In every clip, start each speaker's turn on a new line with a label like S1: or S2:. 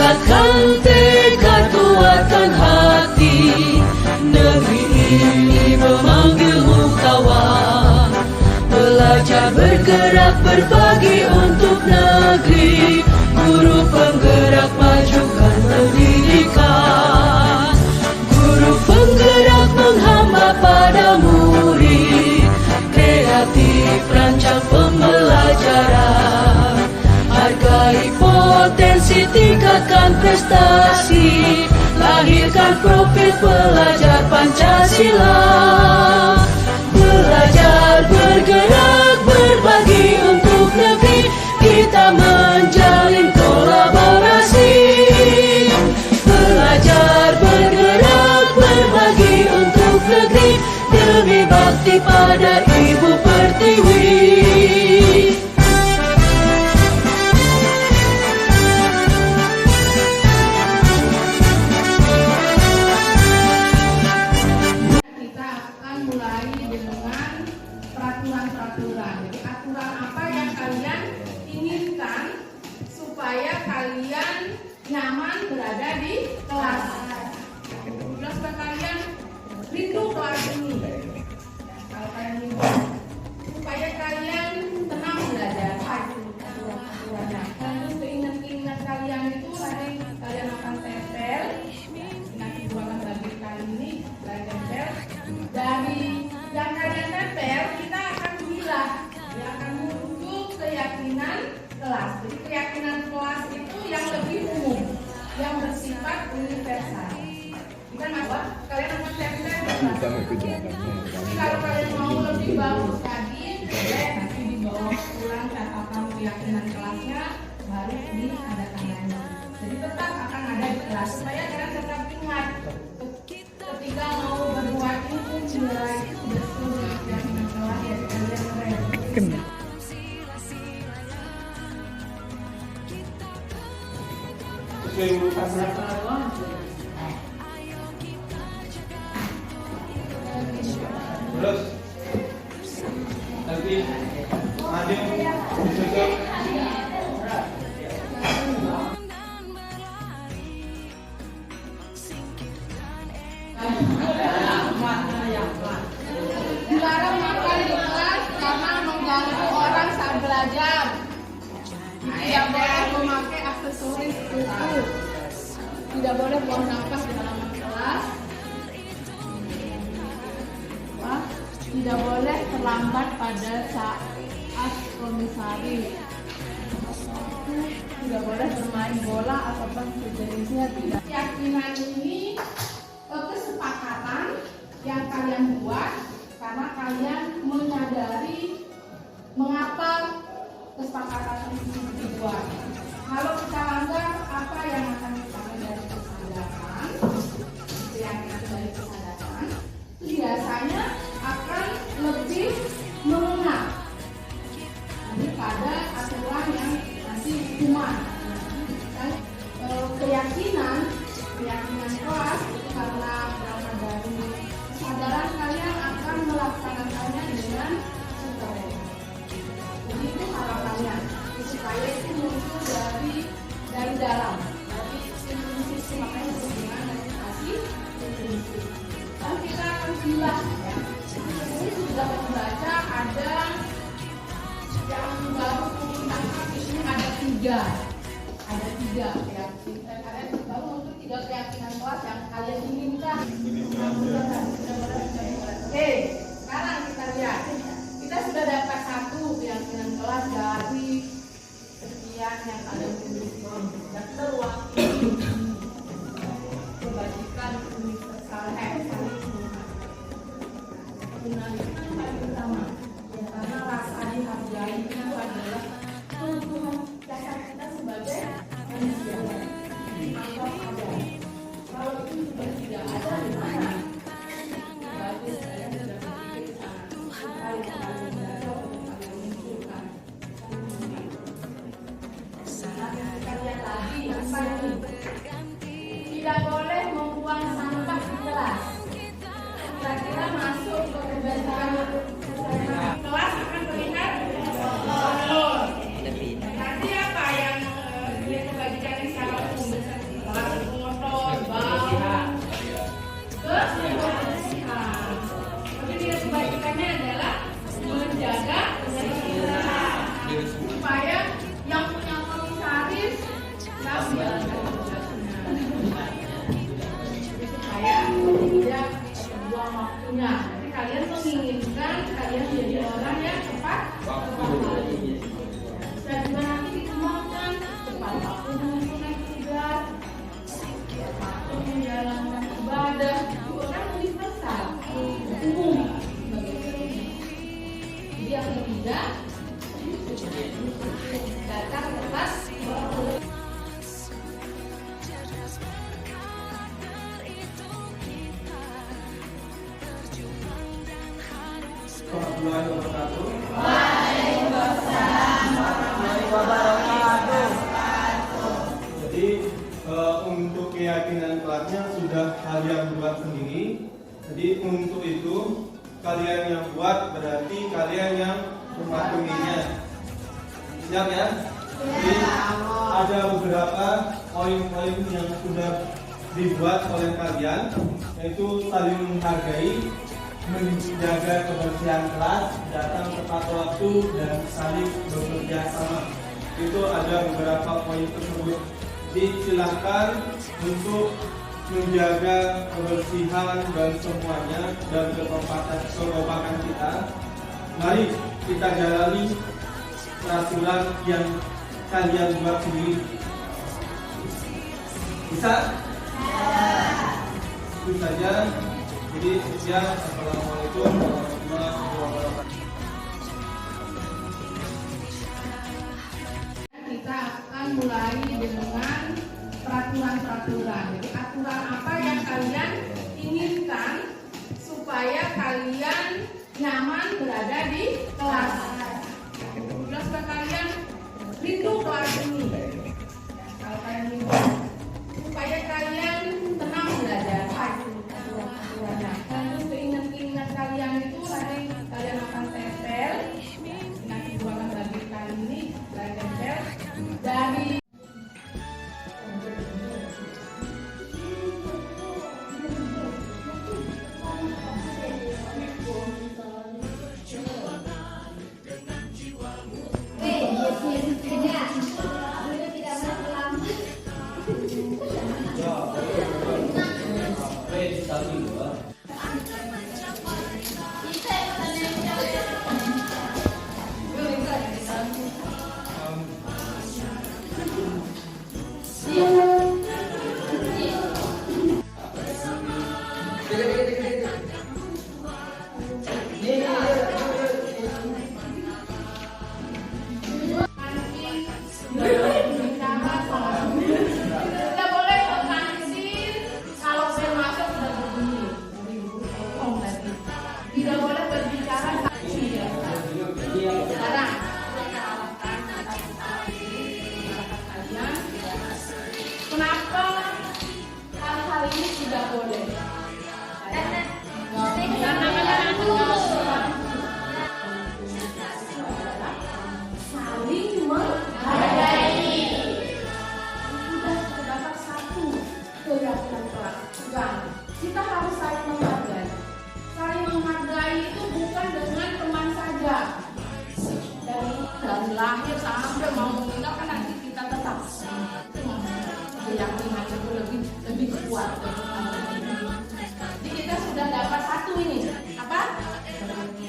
S1: Tingkatkan tekad, kuatkan hati. Negeri ini memanggilmu kawan. Belajar, bergerak, berbagi untuk negeri. Guru penggerak, majukan pendidikan. Guru penggerak menghamba pada murid. Kreatif, rancang pembelajaran. Hargai potensi, tingkatkan prestasi. Lahirkan profil pelajar Pancasila. Belajar, bergerak, berbagi untuk negeri. Kita menjalin kolaborasi. Belajar, bergerak, berbagi untuk negeri. Demi bakti pada Ibu Pertiwi.
S2: Kita akan mulai dengan peraturan-peraturan. Jadi aturan apa yang kalian inginkan supaya kalian nyaman berada di kelas. Jelas supaya kalian rindu kelas ini. Kalau kalian rindu, supaya kalian tenang belajar. Aturan-aturannya. Lalu keinginan kalian itu nanti kalian akan tempel. Nanti gua akan bagi kali ini kalian tempel. Dari yang kalian tempel, kita akan bilang, dia akan muncul keyakinan kelas. Jadi keyakinan kelas itu yang lebih umum, yang bersifat universal. Bukan apa? Kalian akan tempel. Tapi kalau kalian mau lebih bagus lagi, boleh nanti dibawa pulang catatan keyakinan kelasnya, baru ini ada tandanya. Jadi tetap akan ada di kelas supaya kalian tetap ingat. Ketika mau berbuat itu nilai betul keyakinan kelas ya kalian keren.
S3: Terus nanti maju ditutup.
S2: Dilarang makan di kelas karena mengganggu orang saat belajar. Tidak boleh memakai aksesoris tubuh. Tidak boleh buang nafas di halaman kelas. Tidak boleh terlambat pada saat komisaris. Tidak boleh bermain bola ataupun sejenisnya. Tidak. Keyakinan ini kesepakatan yang kalian buat karena kalian menyadari mengapa kesepakatan itu dibuat. Kalau kita langgar, apa yang akan kita dari kesadaran? Keyakinan dari kesadaran biasanya akan lebih mengena daripada aturan yang nanti hukuman. Dan keyakinan kelas itu karena berasal dari kesadaran kalian akan melaksanakannya dengan sukarela. Jadi itu harapannya supaya itu muncul dari dalam, dari intuisi, makanya hubungan meditasi intuisi. Dan kita akan bilang ya, ini sudah membaca ada yang baru ditangkap di sini ada tiga keyakinan. Kalian baru untuk tiga keyakinan kelas yang kalian inginkan. Oke, sekarang kita lihat. Kita sudah dapat satu keyakinan kelas dari sekian yang kalian tulis dan terwakili kebajikan universal Tunaikan paling utama ya, karena rasa dihargai itu adalah kebutuhan dasar kita sebagai manusia. Kalau ada, kalau itu sudah tidak ada di mana? Bagus, saya sudah berpikir sekali belajar untuk kalian munculkan. Kita lihat lagi apa ini? Tidak boleh membuang sampah di kelas. Kira-kira masuk ke kebiasaan kelas akan terlihat kotor. Nanti apa yang dia kebagikan secara umum? waktunya. Jadi kalian menginginkan kalian menjadi orang yang tepat waktu. Dan juga nanti dikembangkan tepat waktu menunaikan tugas, tepat waktu menjalankan ibadah, itu kan universal, umum. Jadi yang ketiga, datang tepat waktu.
S3: Assalamualaikum warahmatullahi wabarakatuh. Jadi untuk keyakinan kelasnya sudah kalian buat sendiri. Jadi untuk itu kalian yang buat berarti kalian yang mematuhinya. Siap ya? Jadi ada beberapa poin-poin yang sudah dibuat oleh kalian, yaitu saling menghargai, menjaga kebersihan kelas, datang tepat waktu, dan saling bekerja sama. Itu ada beberapa poin tersebut. Jadi silakan untuk menjaga kebersihan dan semuanya dan kekompakan kita. Mari kita jalani peraturan yang kalian buat sendiri. Bisa? Itu saja. Jadi sekian. Assalamualaikum warahmatullahi wabarakatuh.
S2: Kita akan mulai dengan peraturan-peraturan. Jadi aturan apa yang kalian inginkan supaya kalian nyaman berada di kelas. Jelas ke kalian rindu kelas ini. Kalau kalian rindu, supaya kalian tenang belajar. Lalu keinginan kalian itu nanti kalian akan tempel. Nanti buatan bagi kali ini kalian tempel dari kita harus saling menghargai. Saling menghargai itu bukan dengan teman saja. Dari lahir sampai mau meninggal kan nanti kita tetap keyakinan itu lebih kuat. Jadi kita sudah dapat satu ini apa?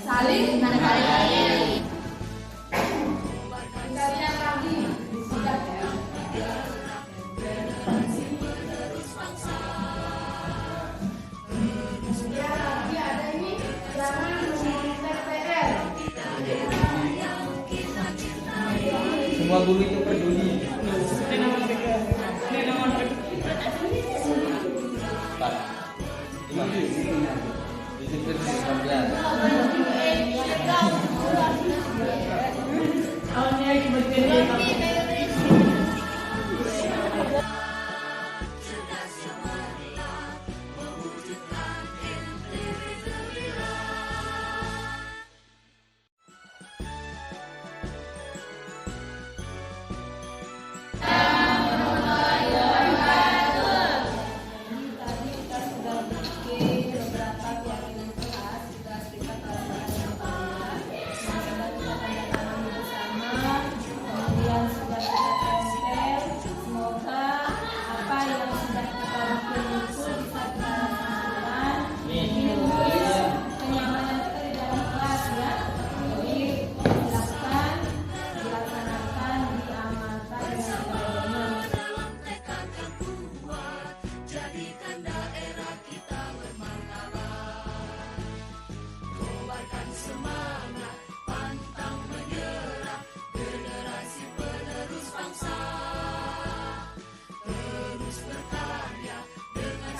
S2: Saling menghargai. Kita lihat lagi sudah ya.
S4: Semua guru itu peduli. Pak, disiplin 19.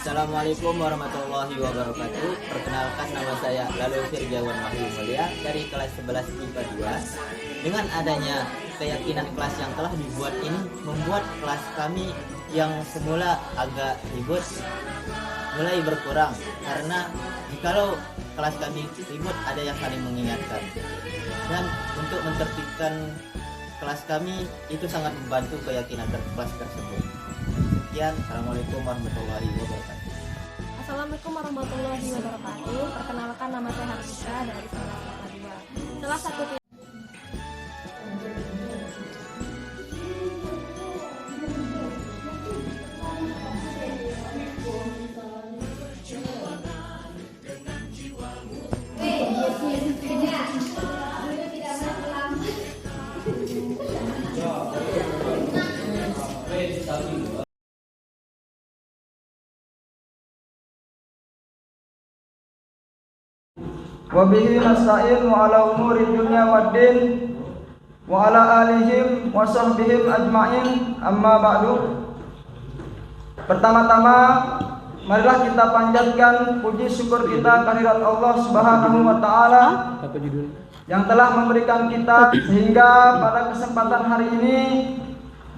S5: Assalamualaikum warahmatullahi wabarakatuh. Perkenalkan, nama saya Lalu Firjawan Wahyu Mulia dari kelas 11 IPA 2. Dengan adanya keyakinan kelas yang telah dibuat ini, membuat kelas kami yang semula agak ribut mulai berkurang, karena jikalau kelas kami ribut ada yang saling mengingatkan, dan untuk menertibkan kelas kami itu sangat membantu keyakinan kelas tersebut. Sekian, Assalamualaikum warahmatullahi wabarakatuh.
S6: Assalamualaikum warahmatullahi wabarakatuh. Perkenalkan, nama saya Harsha dari kelas 2. Salah satu
S7: Wabihi nasta'in wa ala umuri dunya waddin wa ala alihim wa sahbihim ajma'in, amma ba'du. Pertama-tama marilah kita panjatkan puji syukur kita kehadirat Allah Subhanahu wa taala yang telah memberikan kita sehingga pada kesempatan hari ini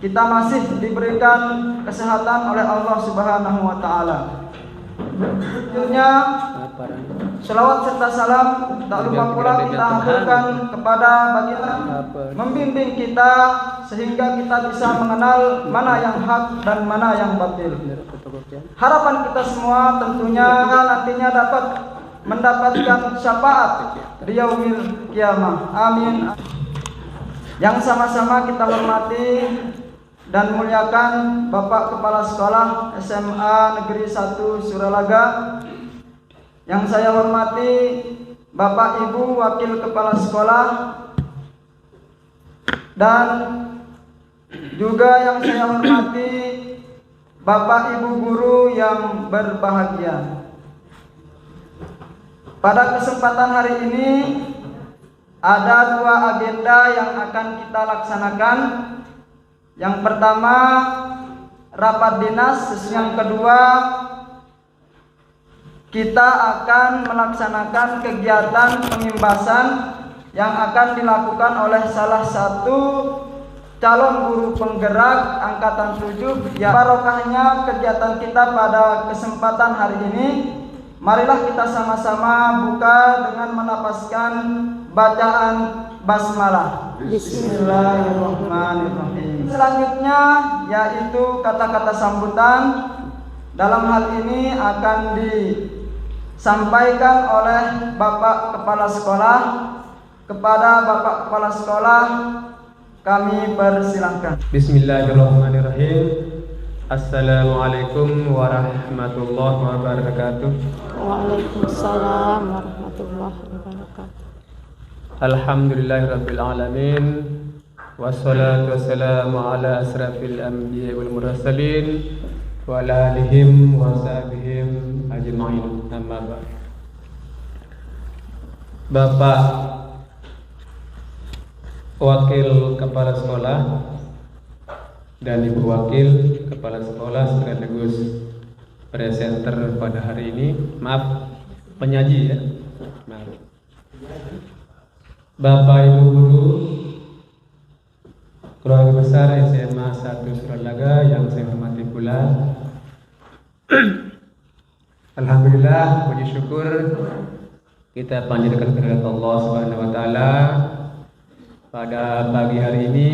S7: kita masih diberikan kesehatan oleh Allah Subhanahu wa taala. Selanjutnya selawat serta salam tak lupa pula kita haturkan kepada baginda membimbing kita sehingga kita bisa mengenal mana yang hak dan mana yang batil. Harapan kita semua tentunya nantinya dapat mendapatkan syafaat di yaumil kiamah. Amin. Yang sama-sama kita hormati dan muliakan Bapak Kepala Sekolah SMA Negeri 1 Suralaga, yang saya hormati Bapak Ibu Wakil Kepala Sekolah, dan juga yang saya hormati Bapak Ibu Guru yang berbahagia. Pada kesempatan hari ini ada dua agenda yang akan kita laksanakan. Yang pertama rapat dinas, yang kedua kita akan melaksanakan kegiatan pengimbasan yang akan dilakukan oleh salah satu calon guru penggerak angkatan 7. Ya, barokahnya kegiatan kita pada kesempatan hari ini, marilah kita sama-sama buka dengan menapaskan bacaan basmalah. Bismillahirrahmanirrahim. Selanjutnya yaitu kata-kata sambutan. Dalam hal ini akan disampaikan oleh Bapak Kepala Sekolah. Kepada Bapak Kepala Sekolah kami persilahkan.
S3: Bismillahirrahmanirrahim. Assalamualaikum warahmatullahi wabarakatuh.
S6: Waalaikumsalam warahmatullahi wabarakatuh.
S3: Alhamdulillahirabbil alamin. Wassalatu wassalamu ala asrafil anbiya'i wal mursalin wa ala alihim wa sahbihim ajma'in, amma ba'd. Bapak Wakil Kepala Sekolah dan Ibu Wakil Kepala Sekolah sekaligus presenter pada hari ini, maaf penyaji ya, maaf. Bapak Ibu Guru keluarga besar SMA 1 Suralaga yang saya hormati pula. Alhamdulillah, puji syukur kita panjatkan kehadirat Allah Subhanahu wa taala pada pagi hari ini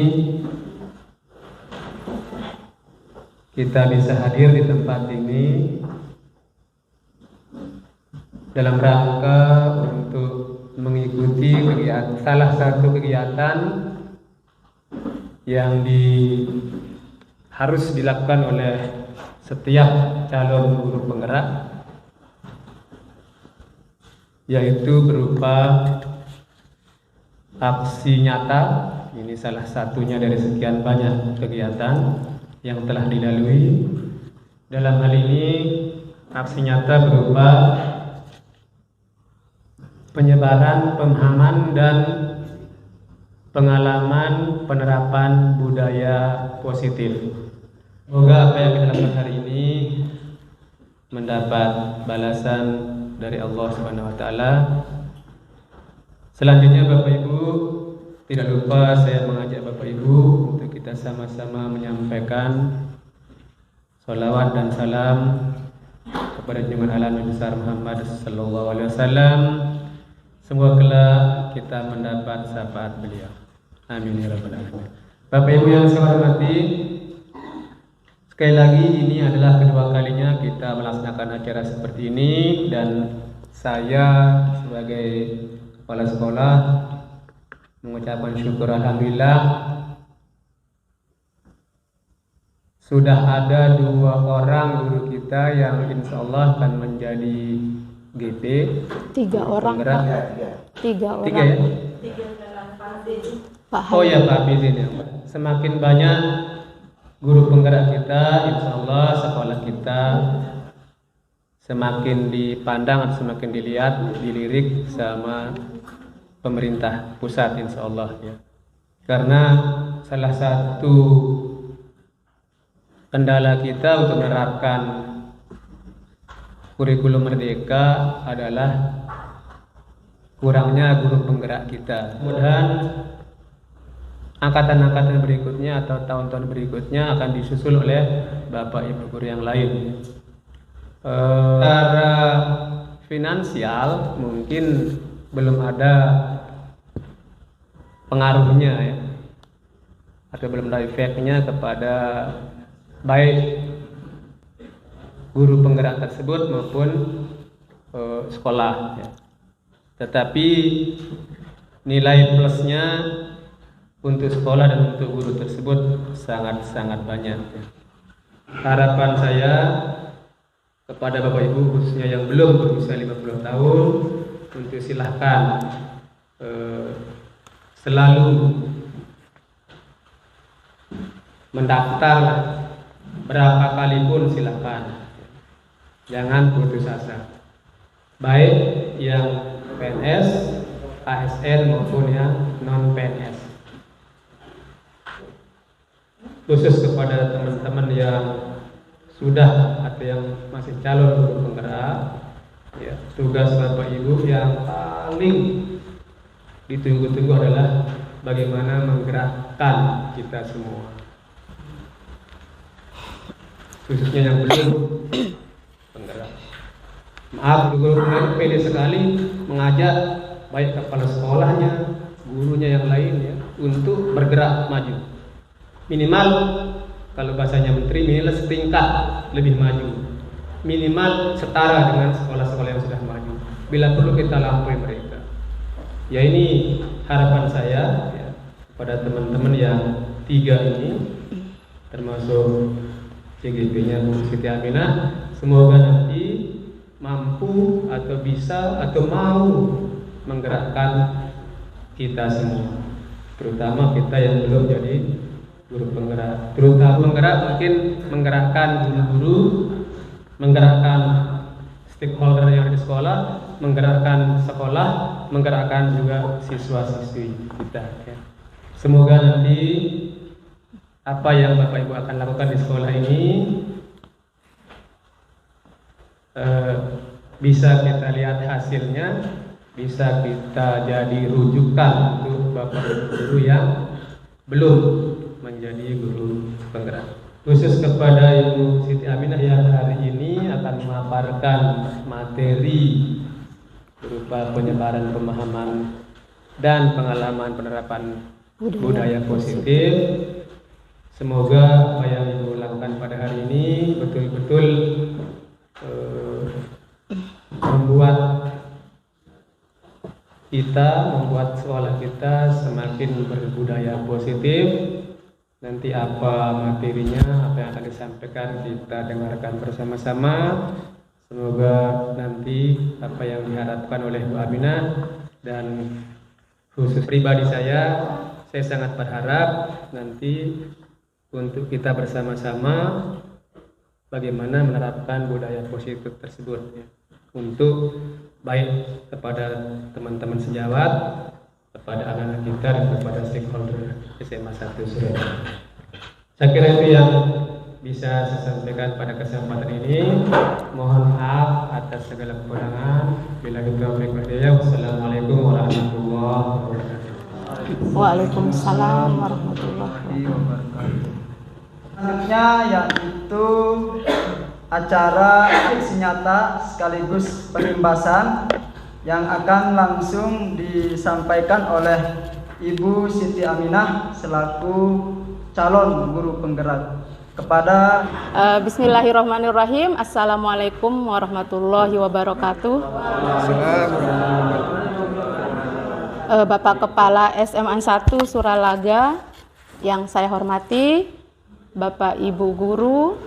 S3: kita bisa hadir di tempat ini dalam rangka untuk mengikuti salah satu kegiatan yang harus dilakukan oleh setiap calon guru penggerak, yaitu berupa aksi nyata. Ini salah satunya dari sekian banyak kegiatan yang telah dilalui. Dalam hal ini aksi nyata berupa penyebaran pemahaman dan pengalaman penerapan budaya positif. Semoga apa yang kita lakukan hari ini mendapat balasan dari Allah Subhanahu wa taala. Selanjutnya Bapak Ibu, tidak lupa saya mengajak Bapak Ibu untuk kita sama-sama menyampaikan salawat dan salam kepada junjungan alam besar Muhammad sallallahu alaihi wasallam. Semoga kelak kita mendapat syafaat beliau. Amin ya rabbal alamin. Bapak Ibu yang saya hormati, sekali lagi ini adalah kedua kalinya kita melaksanakan acara seperti ini, dan saya sebagai kepala sekolah mengucapkan syukur alhamdulillah sudah ada 2 orang guru kita yang insya Allah akan menjadi GP.
S6: 3 orang.
S3: Penggerak.
S6: 3 orang.
S3: 3 ya? Oh ya Pak Bizin ya Pak. Semakin banyak guru penggerak kita, insya Allah sekolah kita semakin dipandang atau semakin dilihat, dilirik sama pemerintah pusat insya Allah ya. Karena salah satu kendala kita untuk menerapkan kurikulum merdeka adalah kurangnya guru penggerak kita. Mudah-mudahan angkatan-angkatan berikutnya atau tahun-tahun berikutnya akan disusul oleh Bapak Ibu guru yang lain. Secara finansial mungkin belum ada pengaruhnya ya, atau belum ada efeknya kepada baik guru penggerak tersebut maupun sekolah ya. Tetapi nilai plusnya untuk sekolah dan untuk guru tersebut sangat-sangat banyak ya. Harapan saya kepada Bapak Ibu khususnya yang belum berusia 50 tahun untuk silahkan selalu mendaftar berapa kali pun silahkan, jangan putus asa, baik yang PNS, ASN maupun yang non PNS. Khusus kepada teman-teman yang sudah atau yang masih calon guru penggerak ya, tugas Bapak Ibu yang paling ditunggu-tunggu adalah bagaimana menggerakkan kita semua, khususnya yang belum penggerak. Maaf, guru penggerak pede sekali mengajak baik kepala sekolahnya, gurunya yang lain ya, untuk bergerak maju. Minimal kalau bahasanya menteri, minimal setingkat lebih maju, minimal setara dengan sekolah-sekolah yang sudah maju. Bila perlu kita lampaui mereka. Ya ini harapan saya ya, kepada teman-teman yang 3 ini, termasuk CGP-nya Bu Siti Aminah, semoga nanti mampu atau bisa atau mau menggerakkan kita semua, terutama kita yang belum jadi guru penggerak. Terutama penggerak mungkin menggerakkan guru-guru, menggerakkan stakeholder yang ada di sekolah, menggerakkan sekolah, menggerakkan juga siswa-siswi kita ya. Semoga nanti apa yang Bapak Ibu akan lakukan di sekolah ini bisa kita lihat hasilnya, bisa kita jadi rujukan untuk Bapak Ibu guru yang belum menjadi guru penggerak. Khusus kepada Ibu Siti Aminah yang hari ini akan memaparkan materi berupa penyebaran pemahaman dan pengalaman penerapan budaya positif. Semoga apa yang Ibu lakukan pada hari ini betul-betul membuat sekolah kita semakin berbudaya positif. Nanti apa materinya, apa yang akan disampaikan kita dengarkan bersama-sama. Semoga nanti apa yang diharapkan oleh Bu Aminah dan khusus pribadi saya sangat berharap nanti untuk kita bersama-sama bagaimana menerapkan budaya positif tersebut ya, untuk baik kepada teman-teman sejawat, kepada anak-anak kita dan kepada stakeholder SMA 1 Surabaya. Saya kira itu yang bisa saya sampaikan pada kesempatan ini. Mohon maaf atas segala kekurangan. Bila wassalamualaikum warahmatullahi wabarakatuh.
S8: Waalaikumsalam warahmatullahi
S7: wabarakatuh. Selanjutnya yaitu acara aksi nyata sekaligus penimbasan yang akan langsung disampaikan oleh Ibu Siti Aminah selaku calon guru penggerak kepada
S8: Bismillahirrahmanirrahim. Assalamualaikum warahmatullahi wabarakatuh. Bapak Kepala SMA 1 Suralaga yang saya hormati, Bapak Ibu guru,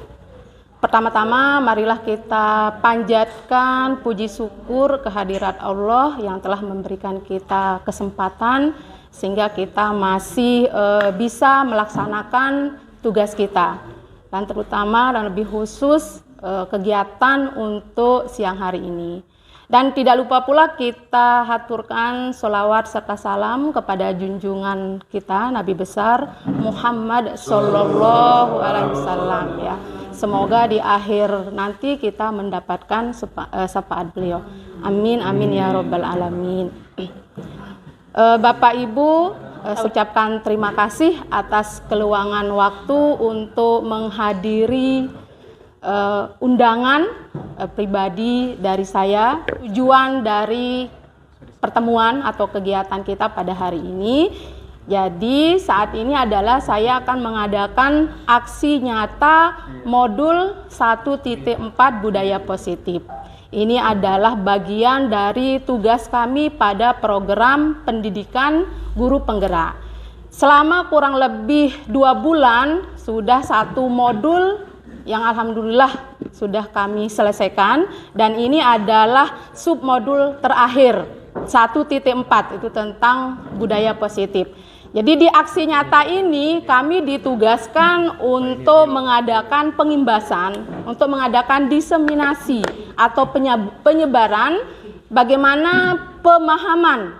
S8: pertama-tama marilah kita panjatkan puji syukur kehadirat Allah yang telah memberikan kita kesempatan sehingga kita masih bisa melaksanakan tugas kita, dan terutama dan lebih khusus kegiatan untuk siang hari ini. Dan tidak lupa pula kita haturkan sholawat serta salam kepada junjungan kita Nabi besar Muhammad Sallallahu Alaihi Wasallam ya. Semoga di akhir nanti kita mendapatkan syafaat beliau. Amin amin ya robbal alamin. Bapak Ibu, saya ucapkan terima kasih atas keluangan waktu untuk menghadiri undangan pribadi dari saya. Tujuan dari pertemuan atau kegiatan kita pada hari ini, jadi saat ini adalah saya akan mengadakan aksi nyata modul 1.4 budaya positif. Ini adalah bagian dari tugas kami pada program pendidikan guru penggerak. Selama kurang lebih 2 bulan sudah 1 modul yang alhamdulillah sudah kami selesaikan, dan ini adalah submodul terakhir 1.4 itu tentang budaya positif. Jadi di aksi nyata ini kami ditugaskan untuk mengadakan pengimbasan, untuk mengadakan diseminasi atau penyebaran bagaimana pemahaman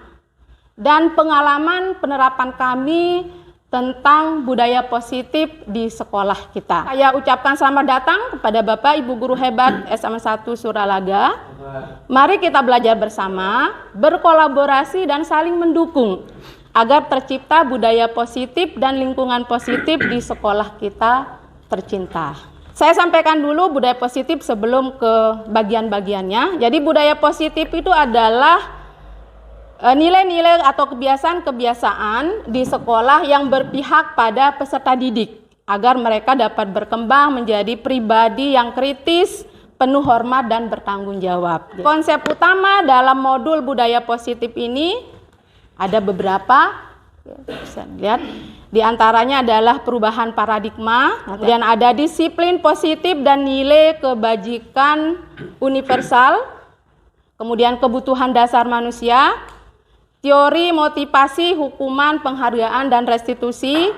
S8: dan pengalaman penerapan kami tentang budaya positif di sekolah kita. Saya ucapkan selamat datang kepada Bapak Ibu guru hebat SMA 1 Suralaga. Mari kita belajar bersama, berkolaborasi dan saling mendukung agar tercipta budaya positif dan lingkungan positif di sekolah kita tercinta. Saya sampaikan dulu budaya positif sebelum ke bagian-bagiannya. Jadi budaya positif itu adalah nilai-nilai atau kebiasaan-kebiasaan di sekolah yang berpihak pada peserta didik agar mereka dapat berkembang menjadi pribadi yang kritis, penuh hormat dan bertanggung jawab. Konsep utama dalam modul budaya positif ini ada beberapa, bisa lihat, di antaranya adalah perubahan paradigma, kemudian ada disiplin positif dan nilai kebajikan universal, kemudian kebutuhan dasar manusia, teori motivasi, hukuman, penghargaan dan restitusi,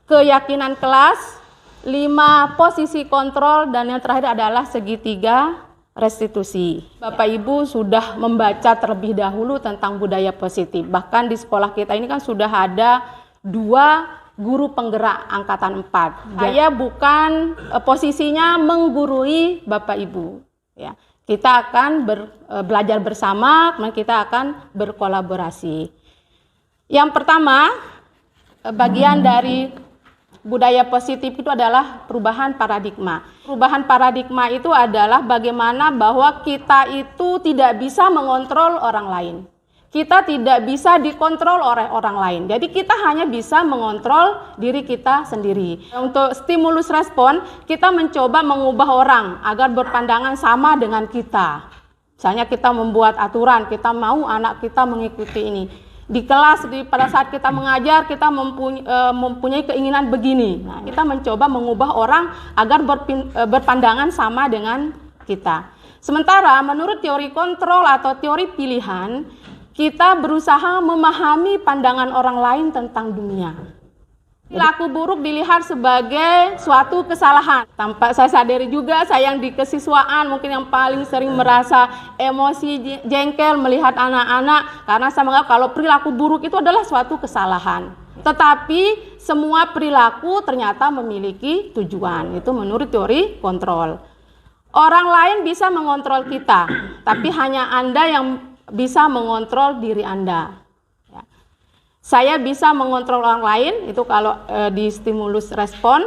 S8: keyakinan kelas, 5 posisi kontrol, dan yang terakhir adalah segitiga restitusi. Bapak Ibu sudah membaca terlebih dahulu tentang budaya positif. Bahkan di sekolah kita ini kan sudah ada 2 guru penggerak angkatan 4. Saya bukan posisinya menggurui Bapak Ibu. Ya. Kita akan belajar bersama, kemudian kita akan berkolaborasi. Yang pertama, bagian dari budaya positif itu adalah perubahan paradigma. Perubahan paradigma itu adalah bagaimana bahwa kita itu tidak bisa mengontrol orang lain. Kita tidak bisa dikontrol oleh orang lain. Jadi kita hanya bisa mengontrol diri kita sendiri. Untuk stimulus respon, kita mencoba mengubah orang agar berpandangan sama dengan kita. Misalnya kita membuat aturan, kita mau anak kita mengikuti ini. Di kelas, pada saat kita mengajar, kita mempunyai keinginan begini. Nah, kita mencoba mengubah orang agar berpandangan sama dengan kita. Sementara menurut teori kontrol atau teori pilihan, kita berusaha memahami pandangan orang lain tentang dunia. Perilaku buruk dilihat sebagai suatu kesalahan. Tanpa saya sadari juga, saya yang di kesiswaan mungkin yang paling sering merasa emosi, jengkel melihat anak-anak, karena saya menganggap kalau perilaku buruk itu adalah suatu kesalahan. Tetapi semua perilaku ternyata memiliki tujuan. Itu menurut teori kontrol. Orang lain bisa mengontrol kita, tapi hanya Anda yang bisa mengontrol diri Anda. Ya. Saya bisa mengontrol orang lain, itu kalau di stimulus respon,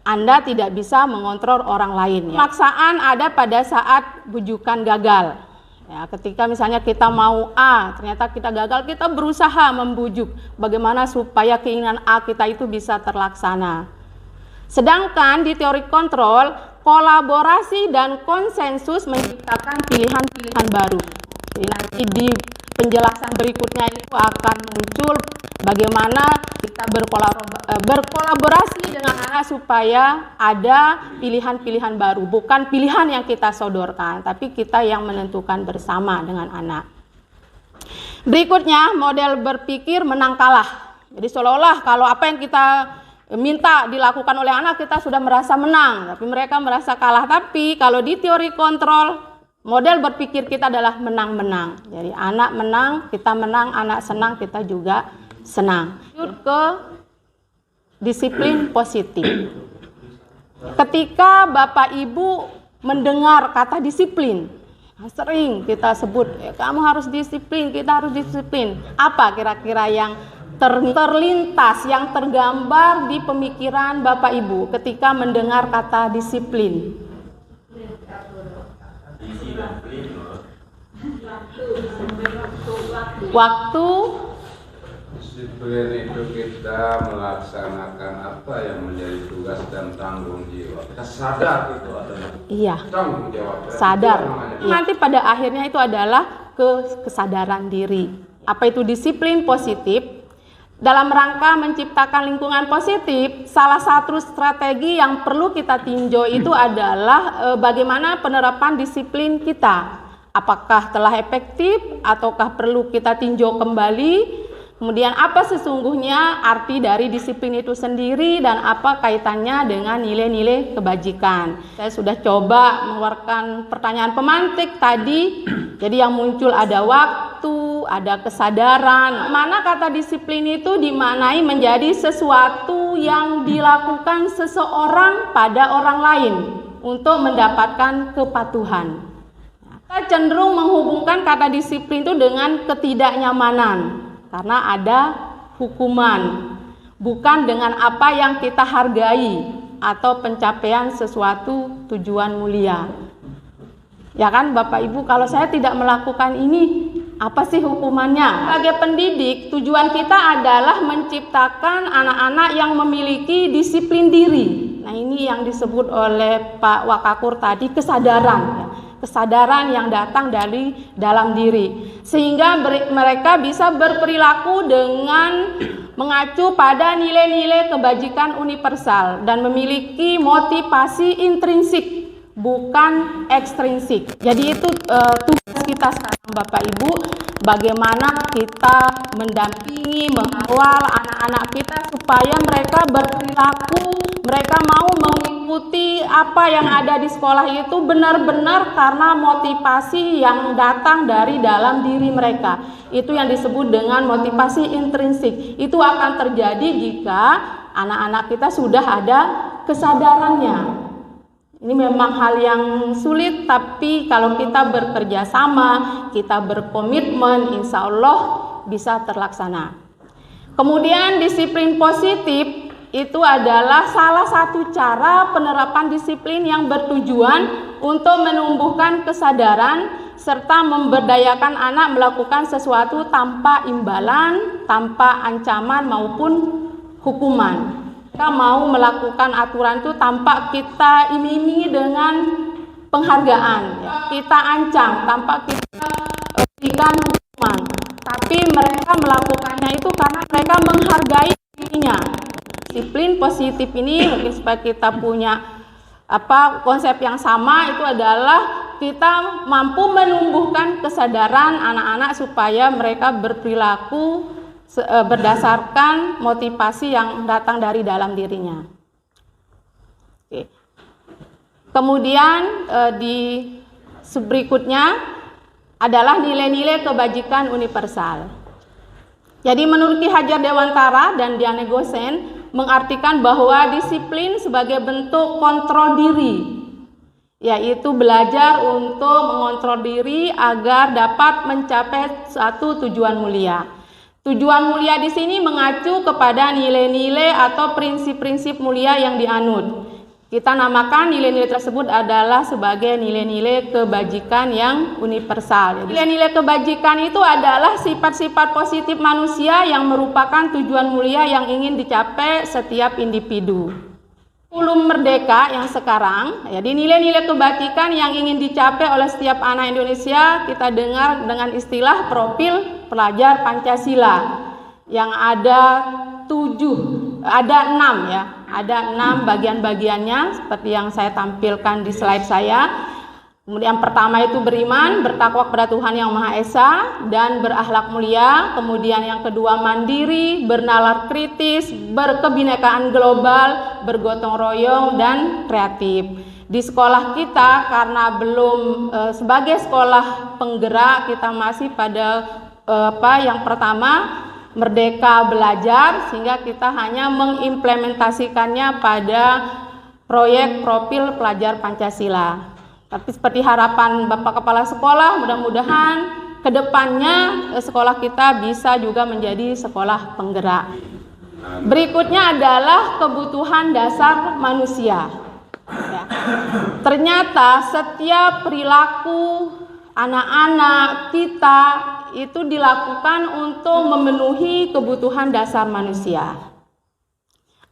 S8: Anda tidak bisa mengontrol orang lain. Ya. Paksaan ada pada saat bujukan gagal. Ya, ketika misalnya kita mau A, ternyata kita gagal, kita berusaha membujuk bagaimana supaya keinginan A kita itu bisa terlaksana. Sedangkan di teori kontrol, kolaborasi dan konsensus menciptakan pilihan-pilihan baru. Jadi nanti di penjelasan berikutnya itu akan muncul bagaimana kita berkolaborasi dengan anak supaya ada pilihan-pilihan baru, bukan pilihan yang kita sodorkan, tapi kita yang menentukan bersama dengan anak. Berikutnya, model berpikir menang kalah. Jadi seolah-olah kalau apa yang kita minta dilakukan oleh anak, kita sudah merasa menang, tapi mereka merasa kalah. Tapi kalau di teori kontrol, model berpikir kita adalah menang-menang. Jadi anak menang, kita menang, anak senang, kita juga senang. Ke disiplin positif. Ketika Bapak Ibu mendengar kata disiplin, sering kita sebut, kamu harus disiplin, kita harus disiplin. Apa kira-kira yang terlintas, yang tergambar di pemikiran Bapak Ibu ketika mendengar kata disiplin? Waktu.
S9: Disiplin itu kita melaksanakan apa yang menjadi tugas dan tanggung jawab. Kita sadar itu adalah tanggung jawab.
S8: Sadar. Nanti pada akhirnya itu adalah kesadaran diri. Apa itu disiplin positif? Dalam rangka menciptakan lingkungan positif, salah satu strategi yang perlu kita tinjau itu adalah bagaimana penerapan disiplin kita. Apakah telah efektif ataukah perlu kita tinjau kembali? Kemudian apa sesungguhnya arti dari disiplin itu sendiri dan apa kaitannya dengan nilai-nilai kebajikan. Saya sudah coba mengeluarkan pertanyaan pemantik tadi. Jadi yang muncul ada waktu, ada kesadaran. Mana kata disiplin itu dimaknai menjadi sesuatu yang dilakukan seseorang pada orang lain untuk mendapatkan kepatuhan. Kita cenderung menghubungkan kata disiplin itu dengan ketidaknyamanan. Karena ada hukuman, bukan dengan apa yang kita hargai atau pencapaian sesuatu tujuan mulia. Ya kan Bapak Ibu, kalau saya tidak melakukan ini, apa sih hukumannya? Sebagai pendidik, tujuan kita adalah menciptakan anak-anak yang memiliki disiplin diri. Nah ini yang disebut oleh Pak Wakakur tadi, kesadaran. Ya. Kesadaran yang datang dari dalam diri, sehingga mereka bisa berperilaku dengan mengacu pada nilai-nilai kebajikan universal dan memiliki motivasi intrinsik bukan ekstrinsik. Jadi itu tugas kita sekarang Bapak Ibu, bagaimana kita mendampingi, mengawal anak-anak kita supaya mereka berperilaku, mereka mau mengikuti apa yang ada di sekolah itu benar-benar karena motivasi yang datang dari dalam diri mereka. Itu yang disebut dengan motivasi intrinsik. Itu akan terjadi jika anak-anak kita sudah ada kesadarannya. Ini memang hal yang sulit, tapi kalau kita bekerja sama, kita berkomitmen, insya Allah bisa terlaksana. Kemudian disiplin positif itu adalah salah satu cara penerapan disiplin yang bertujuan untuk menumbuhkan kesadaran serta memberdayakan anak melakukan sesuatu tanpa imbalan, tanpa ancaman maupun hukuman. Kita mau melakukan aturan itu tanpa kita iming-imingi dengan penghargaan, ya. Kita ancam tanpa kita berikan hukuman, tapi mereka melakukannya itu karena mereka menghargai dirinya. Disiplin positif ini mungkin supaya kita punya konsep yang sama, itu adalah kita mampu menumbuhkan kesadaran anak-anak supaya mereka berperilaku berdasarkan motivasi yang datang dari dalam dirinya. Oke. Kemudian di berikutnya adalah nilai-nilai kebajikan universal. Jadi menurut Ki Hajar Dewantara dan Diane Gosen mengartikan bahwa disiplin sebagai bentuk kontrol diri, yaitu belajar untuk mengontrol diri agar dapat mencapai suatu tujuan mulia. Tujuan mulia di sini mengacu kepada nilai-nilai atau prinsip-prinsip mulia yang dianut. Kita namakan nilai-nilai tersebut adalah sebagai nilai-nilai kebajikan yang universal. Nilai-nilai kebajikan itu adalah sifat-sifat positif manusia yang merupakan tujuan mulia yang ingin dicapai setiap individu. Kurikulum Merdeka yang sekarang, jadi nilai-nilai kebajikan yang ingin dicapai oleh setiap anak Indonesia kita dengar dengan istilah profil pelajar Pancasila yang ada 6 ya. Ada 6 bagian-bagiannya seperti yang saya tampilkan di slide saya. Kemudian pertama itu beriman, bertakwa kepada Tuhan Yang Maha Esa dan berakhlak mulia. Kemudian yang kedua mandiri, bernalar kritis, berkebinekaan global, bergotong royong dan kreatif. Di sekolah kita karena belum sebagai sekolah penggerak, kita masih pada yang pertama Merdeka Belajar, sehingga kita hanya mengimplementasikannya pada proyek profil pelajar Pancasila. Tapi seperti harapan Bapak Kepala Sekolah, mudah-mudahan kedepannya sekolah kita bisa juga menjadi sekolah penggerak. Berikutnya adalah kebutuhan dasar manusia. Ya. Ternyata setiap perilaku anak-anak kita itu dilakukan untuk memenuhi kebutuhan dasar manusia.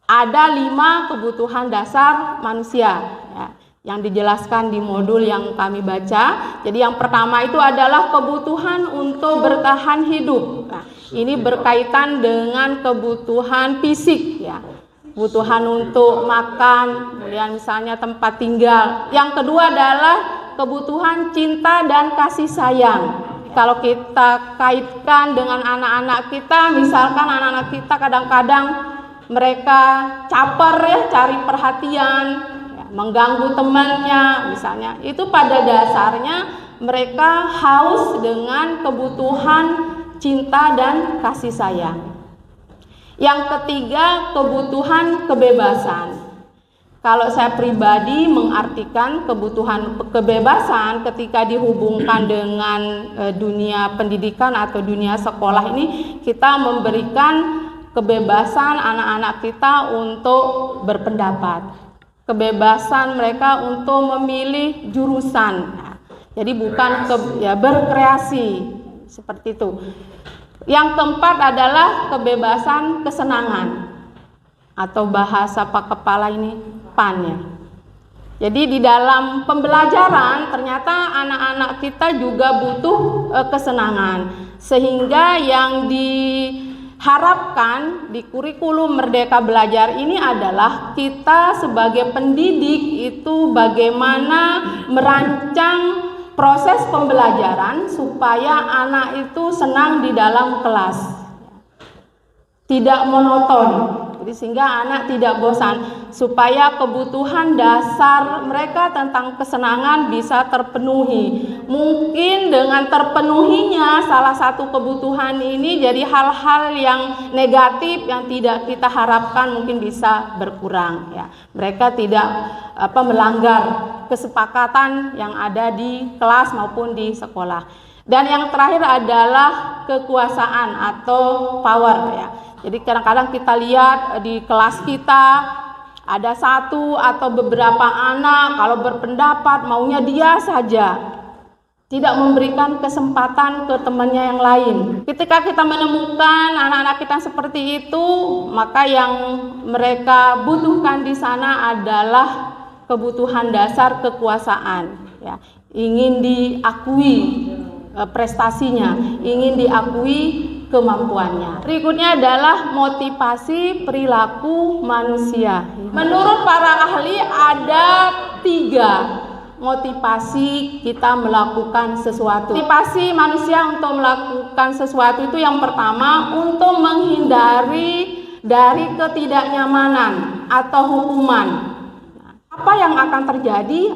S8: Ada 5 kebutuhan dasar manusia ya, yang dijelaskan di modul yang kami baca. Jadi yang pertama itu adalah kebutuhan untuk bertahan hidup. Nah, ini berkaitan dengan kebutuhan fisik ya. Kebutuhan untuk makan, kemudian misalnya tempat tinggal. Yang kedua adalah kebutuhan cinta dan kasih sayang. Kalau kita kaitkan dengan anak-anak kita, misalkan anak-anak kita kadang-kadang mereka caper ya, cari perhatian, ya, mengganggu temannya misalnya. Itu pada dasarnya mereka haus dengan kebutuhan cinta dan kasih sayang. Yang ketiga, kebutuhan kebebasan. Kalau saya pribadi mengartikan kebutuhan kebebasan ketika dihubungkan dengan dunia pendidikan atau dunia sekolah ini, kita memberikan kebebasan anak-anak kita untuk berpendapat, kebebasan mereka untuk memilih jurusan. Jadi bukan berkreasi seperti itu. Yang keempat adalah kebebasan kesenangan atau bahasa Pak Kepala ini PAN ya. Jadi di dalam pembelajaran ternyata anak-anak kita juga butuh kesenangan, sehingga yang diharapkan di kurikulum Merdeka Belajar ini adalah kita sebagai pendidik itu bagaimana merancang proses pembelajaran supaya anak itu senang di dalam kelas, tidak monoton. Jadi sehingga anak tidak bosan, supaya kebutuhan dasar mereka tentang kesenangan bisa terpenuhi. Mungkin dengan terpenuhinya salah satu kebutuhan ini jadi hal-hal yang negatif yang tidak kita harapkan mungkin bisa berkurang ya. Mereka tidak melanggar kesepakatan yang ada di kelas maupun di sekolah. Dan yang terakhir adalah kekuasaan atau power ya. Jadi kadang-kadang kita lihat di kelas kita ada satu atau beberapa anak kalau berpendapat maunya dia saja, tidak memberikan kesempatan ke temannya yang lain. Ketika kita menemukan anak-anak kita seperti itu, maka yang mereka butuhkan di sana adalah kebutuhan dasar kekuasaan ya. Ingin diakui prestasinya, ingin diakui kemampuannya. Berikutnya adalah motivasi perilaku manusia. Menurut para ahli ada 3 motivasi kita melakukan sesuatu. Motivasi manusia untuk melakukan sesuatu itu yang pertama untuk menghindari dari ketidaknyamanan atau hukuman. Apa yang akan terjadi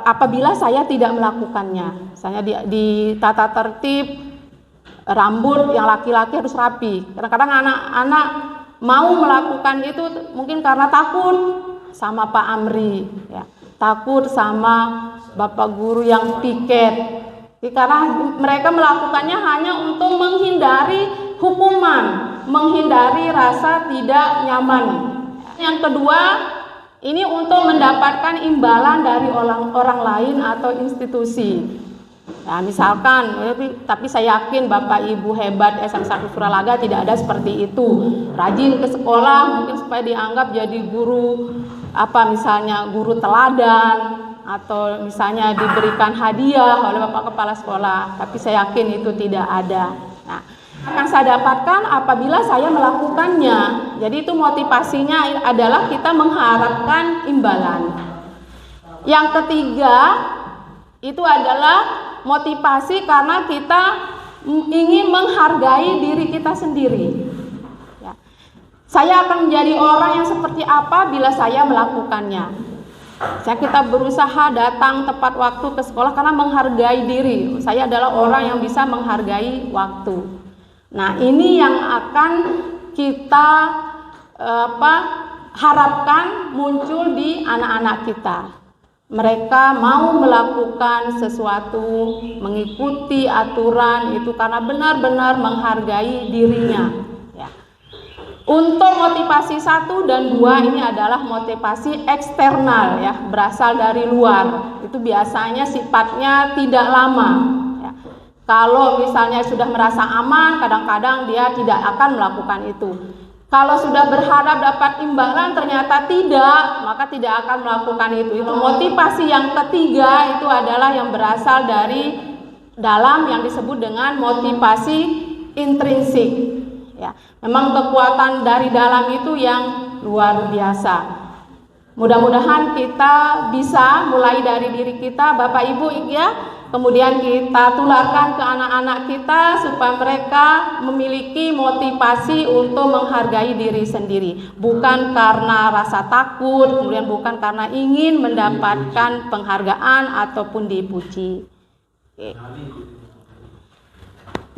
S8: apabila saya tidak melakukannya? Misalnya di tata tertib rambut yang laki-laki harus rapi. Kadang-kadang anak-anak mau melakukan itu mungkin karena takut sama Pak Amri, ya, takut sama Bapak Guru yang piket. Karena mereka melakukannya hanya untuk menghindari hukuman, menghindari rasa tidak nyaman. Yang kedua, ini untuk mendapatkan imbalan dari orang lain atau institusi. Nah, misalkan, tapi saya yakin Bapak Ibu hebat SM1 Suralaga tidak ada seperti itu. Rajin ke sekolah mungkin supaya dianggap jadi guru misalnya guru teladan, atau misalnya diberikan hadiah oleh Bapak Kepala Sekolah, tapi saya yakin itu tidak ada. Nah, akan saya dapatkan apabila saya melakukannya. Jadi itu motivasinya adalah kita mengharapkan imbalan. Yang ketiga, itu adalah motivasi karena kita ingin menghargai diri kita sendiri. Ya. Saya akan menjadi orang yang seperti apa bila saya melakukannya. Kita berusaha datang tepat waktu ke sekolah karena menghargai diri. Saya adalah orang yang bisa menghargai waktu. Nah, ini yang akan kita harapkan muncul di anak-anak kita. Mereka mau melakukan sesuatu, mengikuti aturan itu karena benar-benar menghargai dirinya. Untuk motivasi 1 dan 2 ini adalah motivasi eksternal, ya, berasal dari luar. Itu biasanya sifatnya tidak lama. Ya. Kalau misalnya sudah merasa aman, kadang-kadang dia tidak akan melakukan itu. Kalau sudah berharap dapat imbalan ternyata tidak, maka tidak akan melakukan itu. Itu motivasi yang ketiga, itu adalah yang berasal dari dalam yang disebut dengan motivasi intrinsik. Ya, memang kekuatan dari dalam itu yang luar biasa. Mudah-mudahan kita bisa mulai dari diri kita, Bapak Ibu, ya, kemudian kita tularkan ke anak-anak kita supaya mereka memiliki motivasi untuk menghargai diri sendiri, bukan karena rasa takut, kemudian bukan karena ingin mendapatkan penghargaan ataupun dipuji. Oke.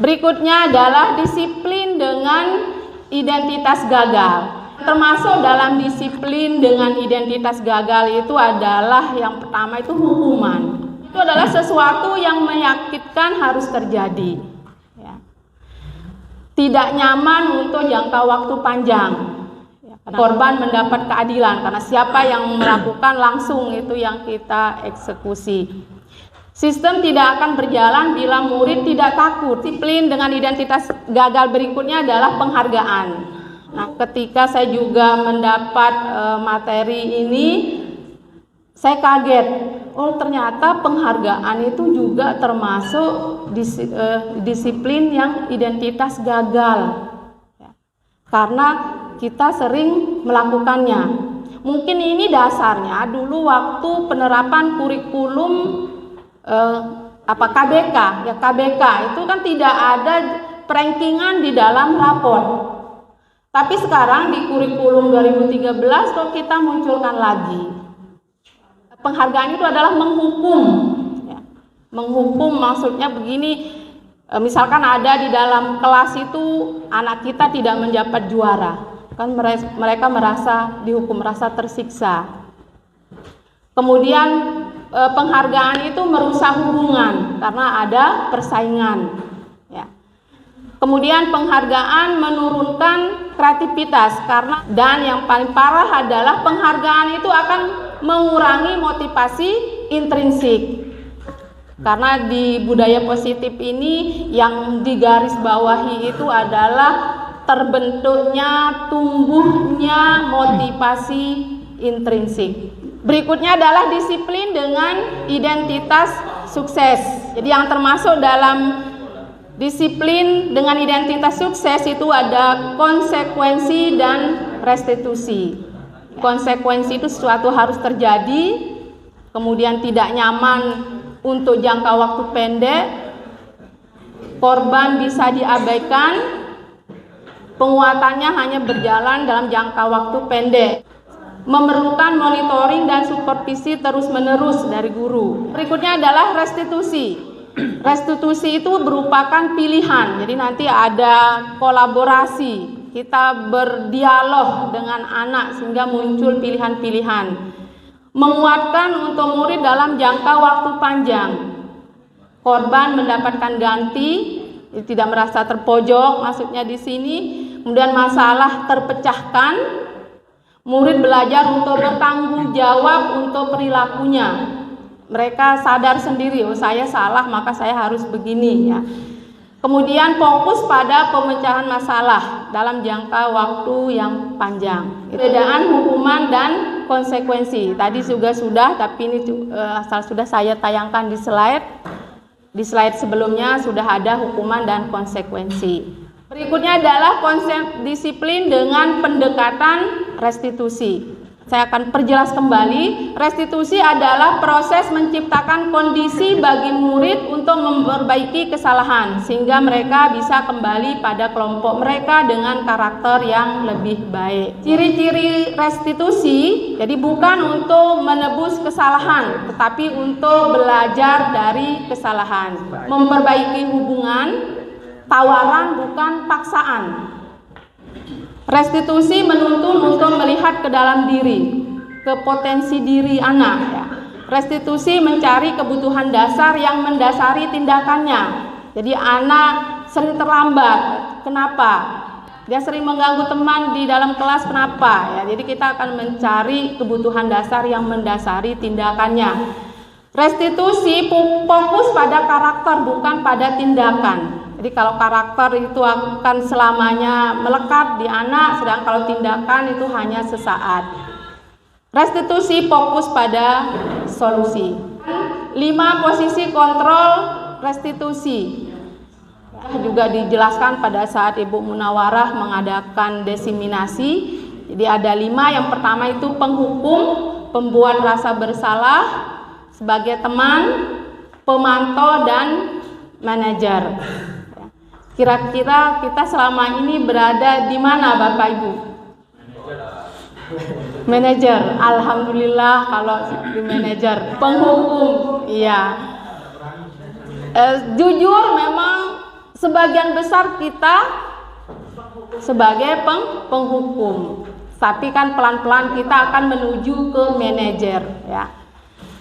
S8: Berikutnya adalah disiplin dengan identitas gagal. Termasuk dalam disiplin dengan identitas gagal itu adalah yang pertama itu hukuman. Itu adalah sesuatu yang menyakitkan harus terjadi. Ya. Tidak nyaman untuk jangka waktu panjang. Ya, korban mendapat keadilan karena siapa yang melakukan langsung itu yang kita eksekusi. Sistem tidak akan berjalan bila murid tidak takut. Disiplin dengan identitas gagal berikutnya adalah penghargaan. Nah, ketika saya juga mendapat materi ini, saya kaget. Oh, ternyata penghargaan itu juga termasuk disiplin yang identitas gagal. Ya. Karena kita sering melakukannya. Mungkin ini dasarnya dulu waktu penerapan kurikulum KBK, ya KBK itu kan tidak ada perankingan di dalam rapor. Tapi sekarang di kurikulum 2013 kok kita munculkan lagi. Penghargaan itu adalah menghukum. Ya. Menghukum maksudnya begini, misalkan ada di dalam kelas itu anak kita tidak mendapat juara, kan mereka merasa dihukum, merasa tersiksa. Kemudian penghargaan itu merusak hubungan karena ada persaingan. Ya. Kemudian penghargaan menurunkan kreativitas dan yang paling parah adalah penghargaan itu akan mengurangi motivasi intrinsik. Karena di budaya positif ini yang digarisbawahi itu adalah terbentuknya, tumbuhnya motivasi intrinsik. Berikutnya adalah disiplin dengan identitas sukses. Jadi yang termasuk dalam disiplin dengan identitas sukses itu ada konsekuensi dan restitusi. Konsekuensi itu sesuatu harus terjadi, kemudian tidak nyaman untuk jangka waktu pendek, korban bisa diabaikan, penguatannya hanya berjalan dalam jangka waktu pendek. Memerlukan monitoring dan supervisi terus-menerus dari guru. Berikutnya adalah restitusi. Restitusi itu merupakan pilihan. Jadi nanti ada kolaborasi, kita berdialog dengan anak sehingga muncul pilihan-pilihan. Menguatkan untuk murid dalam jangka waktu panjang. Korban mendapatkan ganti, tidak merasa terpojok, maksudnya di sini. Kemudian masalah terpecahkan, murid belajar untuk bertanggung jawab untuk perilakunya. Mereka sadar sendiri, oh saya salah maka saya harus begini ya. Kemudian fokus pada pemecahan masalah dalam jangka waktu yang panjang. Perbedaan hukuman dan konsekuensi. Tadi juga sudah, tapi ini asal sudah saya tayangkan di slide. Di slide sebelumnya sudah ada hukuman dan konsekuensi. Berikutnya adalah konsep disiplin dengan pendekatan restitusi. Saya akan perjelas kembali. Restitusi adalah proses menciptakan kondisi bagi murid untuk memperbaiki kesalahan sehingga mereka bisa kembali pada kelompok mereka dengan karakter yang lebih baik. Ciri-ciri restitusi jadi bukan untuk menebus kesalahan, tetapi untuk belajar dari kesalahan, memperbaiki hubungan, tawaran bukan paksaan. Restitusi menuntun untuk melihat ke dalam diri, ke potensi diri anak ya. Restitusi mencari kebutuhan dasar yang mendasari tindakannya. Jadi anak sering terlambat, kenapa? Dia sering mengganggu teman di dalam kelas, kenapa? Ya, jadi kita akan mencari kebutuhan dasar yang mendasari tindakannya. Restitusi fokus pada karakter bukan pada tindakan. Jadi kalau karakter itu akan selamanya melekat di anak, sedang kalau tindakan itu hanya sesaat. Restitusi fokus pada solusi. 5 posisi kontrol restitusi. Juga dijelaskan pada saat Ibu Munawarah mengadakan desiminasi. Jadi ada 5, yang pertama itu penghukum, pembuat rasa bersalah, sebagai teman, pemantau, dan manajer. Kira-kira kita selama ini berada di mana Bapak Ibu? Manajer. Alhamdulillah kalau di manajer. Penghukum, iya. Jujur memang sebagian besar kita sebagai penghukum. Tapi kan pelan-pelan kita akan menuju ke manajer ya.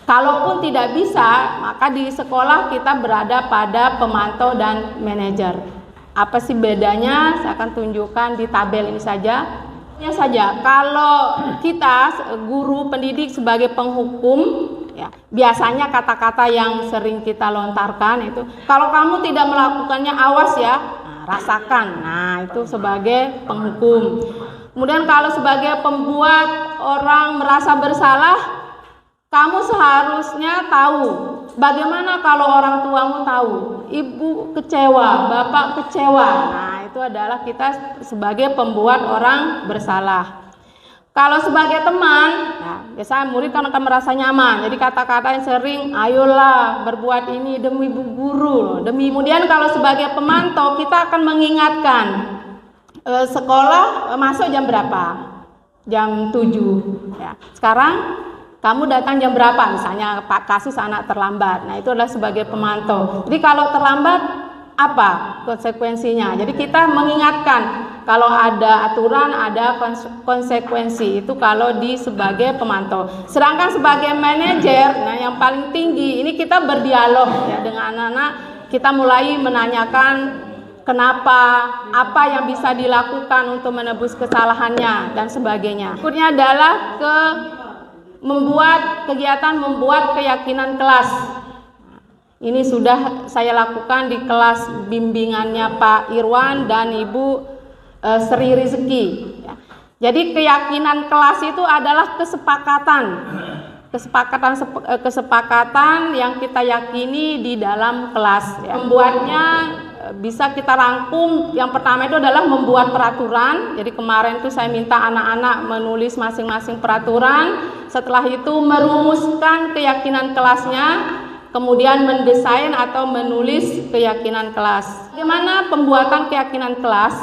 S8: Kalaupun tidak bisa, maka di sekolah kita berada pada pemantau dan manajer. Apa sih bedanya? Saya akan tunjukkan di tabel ini saja. Ya saja, kalau kita guru pendidik sebagai penghukum, ya, biasanya kata-kata yang sering kita lontarkan itu, kalau kamu tidak melakukannya awas ya, rasakan. Nah, itu sebagai penghukum. Kemudian kalau sebagai pembuat orang merasa bersalah, kamu seharusnya tahu. Bagaimana kalau orang tuamu tahu? Ibu kecewa, bapak kecewa. Nah, itu adalah kita sebagai pembuat orang bersalah. Kalau sebagai teman, nah, biasanya murid kan akan merasa nyaman. Jadi kata-kata yang sering, ayolah berbuat ini demi bu guru, demi. Kemudian kalau sebagai pemantau, kita akan mengingatkan, sekolah masuk jam berapa? Jam 7. Ya. Sekarang kamu datang jam berapa? Misalnya Pak kasus anak terlambat. Nah, itu adalah sebagai pemantau. Jadi kalau terlambat apa konsekuensinya? Jadi kita mengingatkan kalau ada aturan, ada konsekuensi. Itu kalau di sebagai pemantau. Sedangkan sebagai manajer, nah yang paling tinggi ini kita berdialog ya dengan anak-anak. Kita mulai menanyakan kenapa, apa yang bisa dilakukan untuk menebus kesalahannya dan sebagainya. Berikutnya adalah membuat keyakinan kelas. Ini sudah saya lakukan di kelas bimbingannya Pak Irwan dan Ibu Sri Rizki. Jadi keyakinan kelas itu adalah kesepakatan yang kita yakini di dalam kelas. Membuatnya bisa kita rangkum. Yang pertama itu adalah membuat peraturan. Jadi kemarin itu saya minta anak-anak menulis masing-masing peraturan. Setelah itu merumuskan keyakinan kelasnya, kemudian mendesain atau menulis keyakinan kelas. Bagaimana pembuatan keyakinan kelas?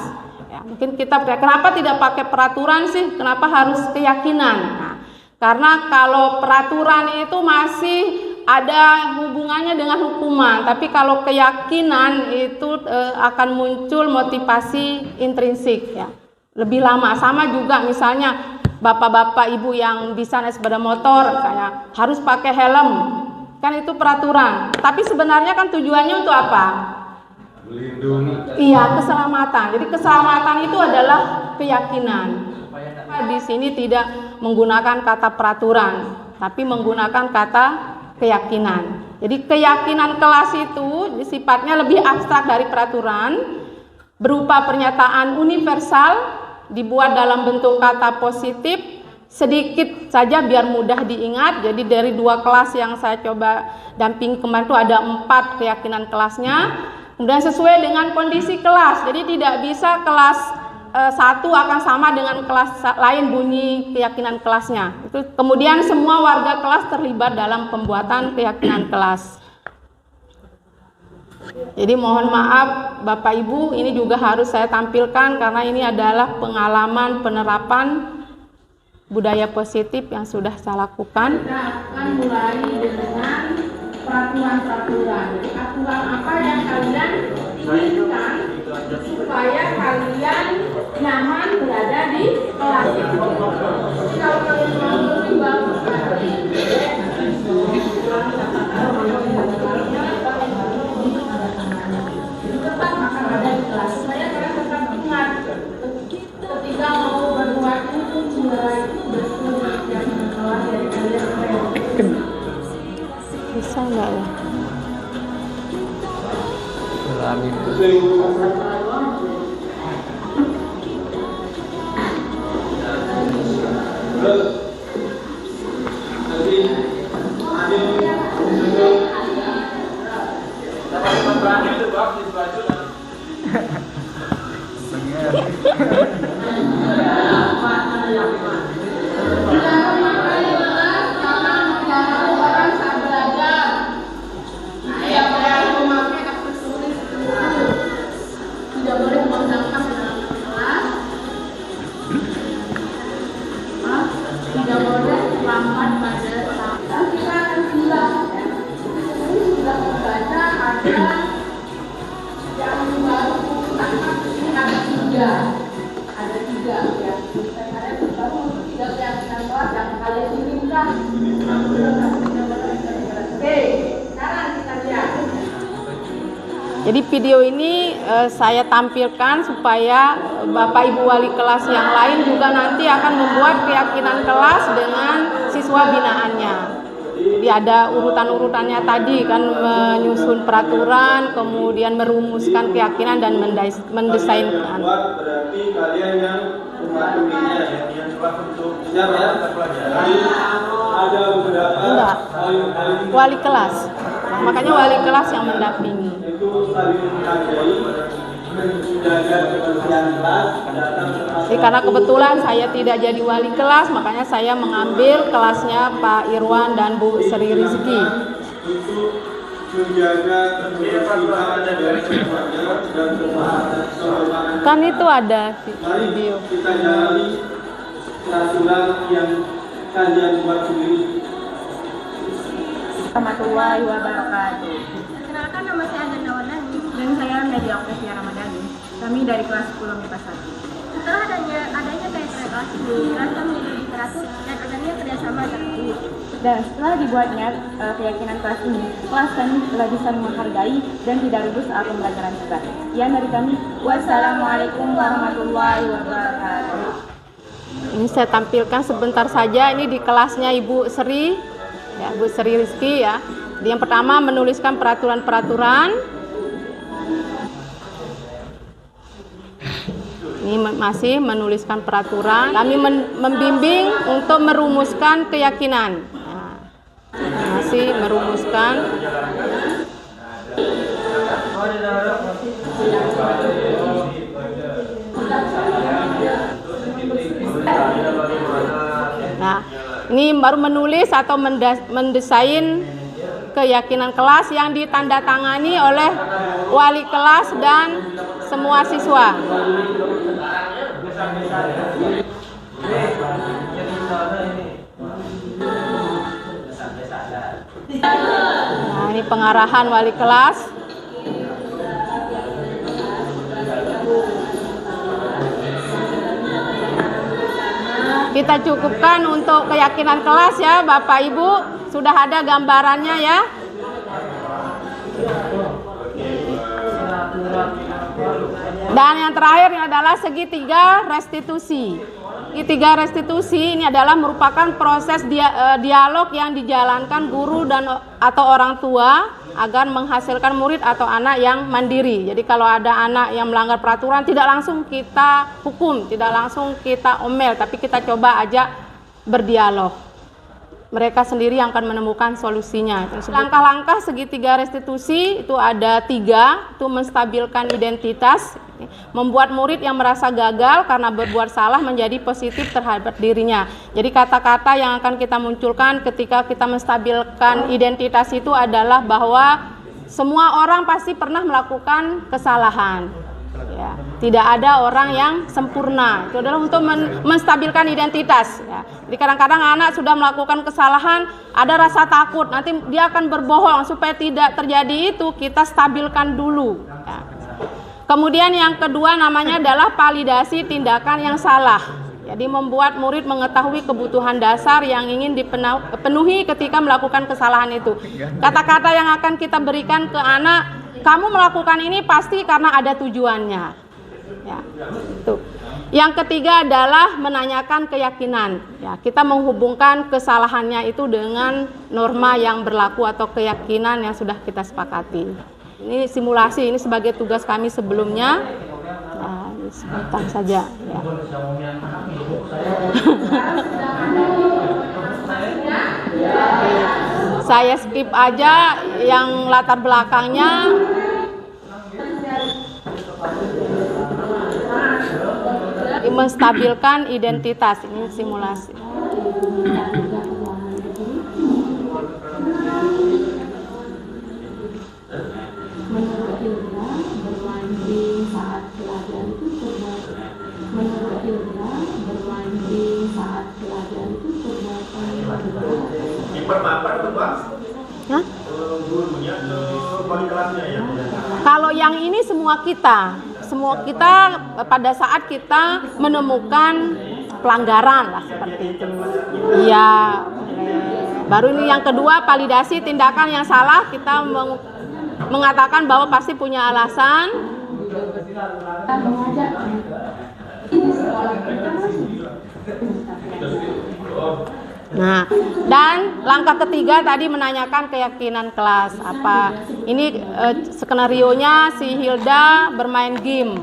S8: Ya, mungkin kita kenapa tidak pakai peraturan sih? Kenapa harus keyakinan? Nah, karena kalau peraturan itu masih ada hubungannya dengan hukuman, tapi kalau keyakinan itu akan muncul motivasi intrinsik ya. Lebih lama. Sama juga misalnya bapak-bapak ibu yang bisa naik sepeda motor misalnya harus pakai helm. Kan itu peraturan. Tapi sebenarnya kan tujuannya untuk apa?
S9: Melindungi.
S8: Iya, keselamatan. Jadi keselamatan itu adalah keyakinan. Di sini tidak menggunakan kata peraturan, tapi menggunakan kata keyakinan. Jadi keyakinan kelas itu sifatnya lebih abstrak dari peraturan, berupa pernyataan universal, dibuat dalam bentuk kata positif, sedikit saja biar mudah diingat. Jadi dari 2 kelas yang saya coba dampingi kemarin itu ada 4 keyakinan kelasnya. Kemudian sesuai dengan kondisi kelas. Jadi tidak bisa kelas 1 akan sama dengan kelas lain bunyi keyakinan kelasnya. Itu kemudian semua warga kelas terlibat dalam pembuatan keyakinan kelas. Jadi mohon maaf Bapak Ibu, ini juga harus saya tampilkan karena ini adalah pengalaman penerapan budaya positif yang sudah saya lakukan.
S2: Kita akan mulai dengan peraturan-peraturan. Jadi aturan apa yang kalian inginkan supaya kalian nyaman berada di kelas itu. Jadi kalau kalian mau lebih bagus lagi, tetap akan ada di kelas. Saya kalian tetap ingat ketika mau berbuat itu mulai itu betul yang kelas dari kalian.
S8: Bisa nggak ya? Jadi video ini saya tampilkan supaya Bapak Ibu wali kelas yang lain juga nanti akan membuat keyakinan kelas dengan siswa binaannya. Jadi ada urutan-urutannya tadi kan, menyusun peraturan, kemudian merumuskan keyakinan dan mendesainkan.
S7: Berarti kalian yang mematuhinya yang telah untuk siap ya terpelajari. Ada beberapa
S8: wali kelas. Makanya wali kelas yang mendampingi. Jadi karena kebetulan saya tidak jadi wali kelas, makanya saya mengambil kelasnya Pak Irwan dan Bu Sri Rizki. Kan itu ada video.
S7: Kita jalani peraturan yang kalian buat sendiri.
S10: Warahmatullahi wabarakatuh. Perkenalkan, nama saya Agenda Wardani dan saya Nadia Oktasia Ramadhani. Kami dari kelas 10 MIPA 1. Setelah adanya keyakinan kelas ini, kelas kami lebih teratur dan adanya kerjasama tertulis. Dan setelah dibuatnya keyakinan kelas ini, kelas kami telah bisa menghargai dan tidak ribut saat pembelajaran juga. Sekian dari kami. Wassalamualaikum warahmatullahi wabarakatuh.
S8: Ini saya tampilkan sebentar saja, ini di kelasnya Ibu Sri, ya, Bu Sri Rizki ya. Yang pertama menuliskan peraturan-peraturan. Ini masih menuliskan peraturan. Kami membimbing untuk merumuskan keyakinan. Nah, masih merumuskan. Nah, ini baru menulis atau mendesain keyakinan kelas yang ditandatangani oleh wali kelas dan semua siswa. pengarahan wali kelas. Kita cukupkan untuk keyakinan kelas ya Bapak Ibu. Sudah ada gambarannya ya. Dan yang terakhir ini adalah segitiga restitusi. Segitiga restitusi ini adalah merupakan proses dialog yang dijalankan guru dan atau orang tua agar menghasilkan murid atau anak yang mandiri. Jadi kalau ada anak yang melanggar peraturan, tidak langsung kita hukum, tidak langsung kita omel, tapi kita coba ajak berdialog. Mereka sendiri yang akan menemukan solusinya. Langkah-langkah segitiga restitusi itu ada 3, itu menstabilkan identitas, membuat murid yang merasa gagal karena berbuat salah menjadi positif terhadap dirinya. Jadi kata-kata yang akan kita munculkan ketika kita menstabilkan identitas itu adalah bahwa semua orang pasti pernah melakukan kesalahan. Ya, tidak ada orang yang sempurna. Itu adalah untuk menstabilkan identitas. Ya. Jadi kadang-kadang anak sudah melakukan kesalahan, ada rasa takut, nanti dia akan berbohong supaya tidak terjadi itu. Kita stabilkan dulu. Ya. Kemudian yang kedua namanya adalah validasi tindakan yang salah. Jadi membuat murid mengetahui kebutuhan dasar yang ingin dipenuhi ketika melakukan kesalahan itu. Kata-kata yang akan kita berikan ke anak, kamu melakukan ini pasti karena ada tujuannya. Ya, itu. Yang ketiga adalah menanyakan keyakinan. Ya, kita menghubungkan kesalahannya itu dengan norma yang berlaku atau keyakinan yang sudah kita sepakati. Ini simulasi, ini sebagai tugas kami sebelumnya. Nah, sebentar saja. Ya. Saya skip aja yang latar belakangnya. Menstabilkan identitas, ini simulasi.
S11: Menurut Hilda, bermain saat pelajar itu
S8: Hah? Kalau yang ini semua kita pada saat kita menemukan pelanggaran lah seperti itu. Iya. Baru ini yang kedua, validasi tindakan yang salah, kita mengatakan bahwa pasti punya alasan. Nah, dan langkah ketiga tadi menanyakan keyakinan kelas. Apa ini skenarionya si Hilda bermain game.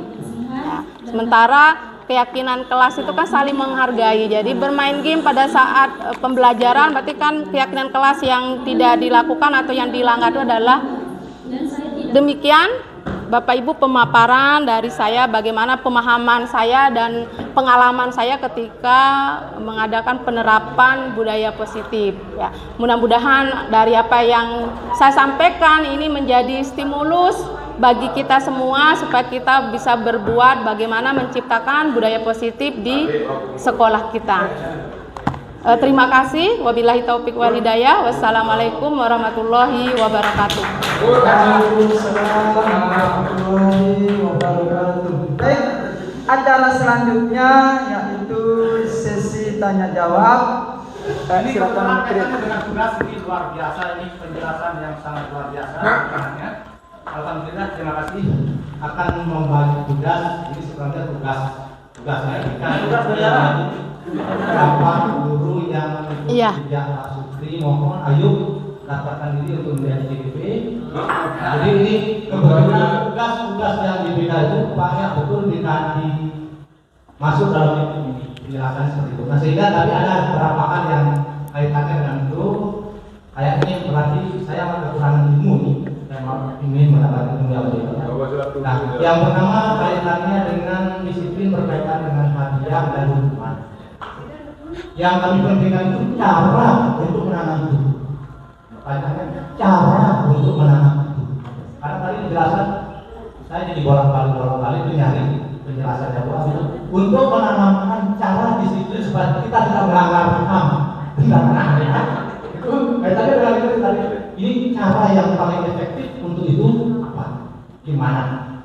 S8: Ya, sementara keyakinan kelas itu kan saling menghargai. Jadi bermain game pada saat pembelajaran berarti kan keyakinan kelas yang tidak dilakukan atau yang dilanggar itu adalah demikian. Bapak Ibu, pemaparan dari saya bagaimana pemahaman saya dan pengalaman saya ketika mengadakan penerapan budaya positif. Ya, mudah-mudahan dari apa yang saya sampaikan ini menjadi stimulus bagi kita semua supaya kita bisa berbuat bagaimana menciptakan budaya positif di sekolah kita. Terima kasih. Wabillahi taufik wal hidayah. Wassalamualaikum warahmatullahi wabarakatuh.
S7: Waalaikumsalam warahmatullahi wabarakatuh. Baik, acara selanjutnya yaitu sesi tanya jawab. Silakan
S12: dengan tugas ini luar biasa, ini penjelasan yang sangat luar biasa. Alhamdulillah, terima kasih akan membagi tugas. Ini sebenarnya tugas saya. Berapa guru yang tidak Sukri mohon ayo daftarkan diri untuk menjadi CPP. Jadi ini kebetulan tugas-tugas yang diberikan itu banyak betul dikasih masuk dalam ini penjelasan seperti itu. Nah, sehingga tadi ada beberapa hal yang kaitannya dengan itu. Kayaknya berarti saya agak kekurangan ilmu nih. Saya ingin mendapatkan ilmu yang lebih. Nah, yang pertama kaitannya dengan disiplin berkaitan dengan hadiah dan hukuman. Yang kami pentingkan itu cara untuk menanam itu. Cara untuk menanam itu. Karena tadi penjelasan saya jadi bolak-balik itu nyari penjelasan yang bagus untuk menanamkan cara disiplin supaya kita tidak melanggar HAM. Itu kaitannya dengan itu tadi. ini cara yang paling efektif untuk itu apa? Gimana?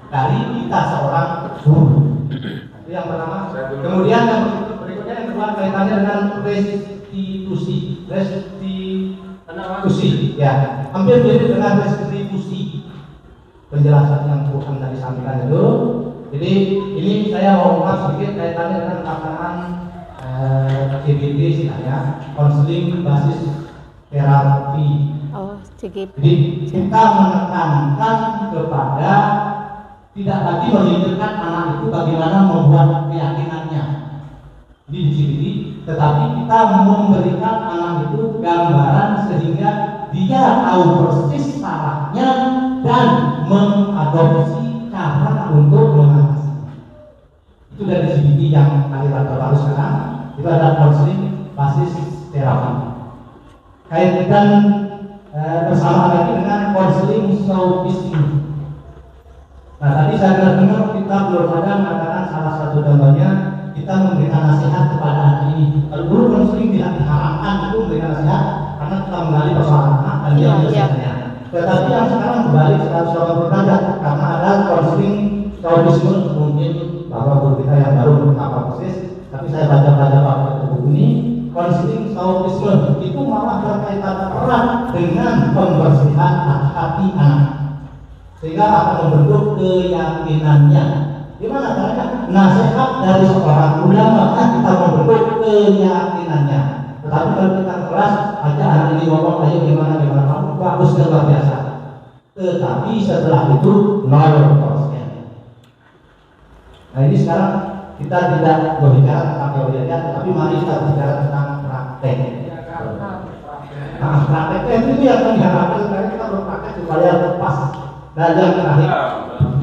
S12: Dari kita seorang guru. Itu yang pertama. Kemudian yang berikutnya yang kedua kaitannya dengan restitusi. Ya, hampir mirip dengan restitusi. Penjelasan yang Tuhan tadi sampaikan itu. Jadi ini saya mau ungkap sedikit kaitannya dengan pelaksanaan CBT istilahnya, konseling basis terapi. Jadi kita menekankan kepada tidak lagi memikirkan anak itu bagaimana membuat keyakinannya di CBT, tetapi kita memberikan anak itu gambaran sehingga dia tahu persis salahnya dan mengadopsi cara untuk mengatasi. Itu dari CBT yang aliran terbaru sekarang. Itu ada konseling basis terapi. Kaitkan bersama lagi dengan konseling sofistik. Nah tadi saya dengar kita belum ada mengatakan salah satu contohnya kita memberikan nasihat kepada anak ini. Kalau dulu konseling tidak diharapkan itu memberikan nasihat karena kita menggali persoalan anak dan dia menyelesaikannya. Tetapi yang sekarang kembali 180 derajat karena ada konseling sofistik. Mungkin bapak guru kita yang baru apa persis. Tapi saya baca buku ini, konseling sofisme itu malah berkaitan erat dengan pembersihan hati anak, sehingga akan membentuk keyakinannya. Gimana caranya? Nasihat dari seorang ulama kita membentuk keyakinannya. Tetapi kalau kita keras, aja anak ini ngomong ayo gimana kamu bagus dan luar biasa. Tetapi setelah itu 0%. Nah ini sekarang kita tidak berbicara tentang teori saja, tapi mari kita bicara tentang praktek. Nah, prakteknya itu yang diharapkan sekarang kita berpraktek supaya lepas. Dan yang terakhir,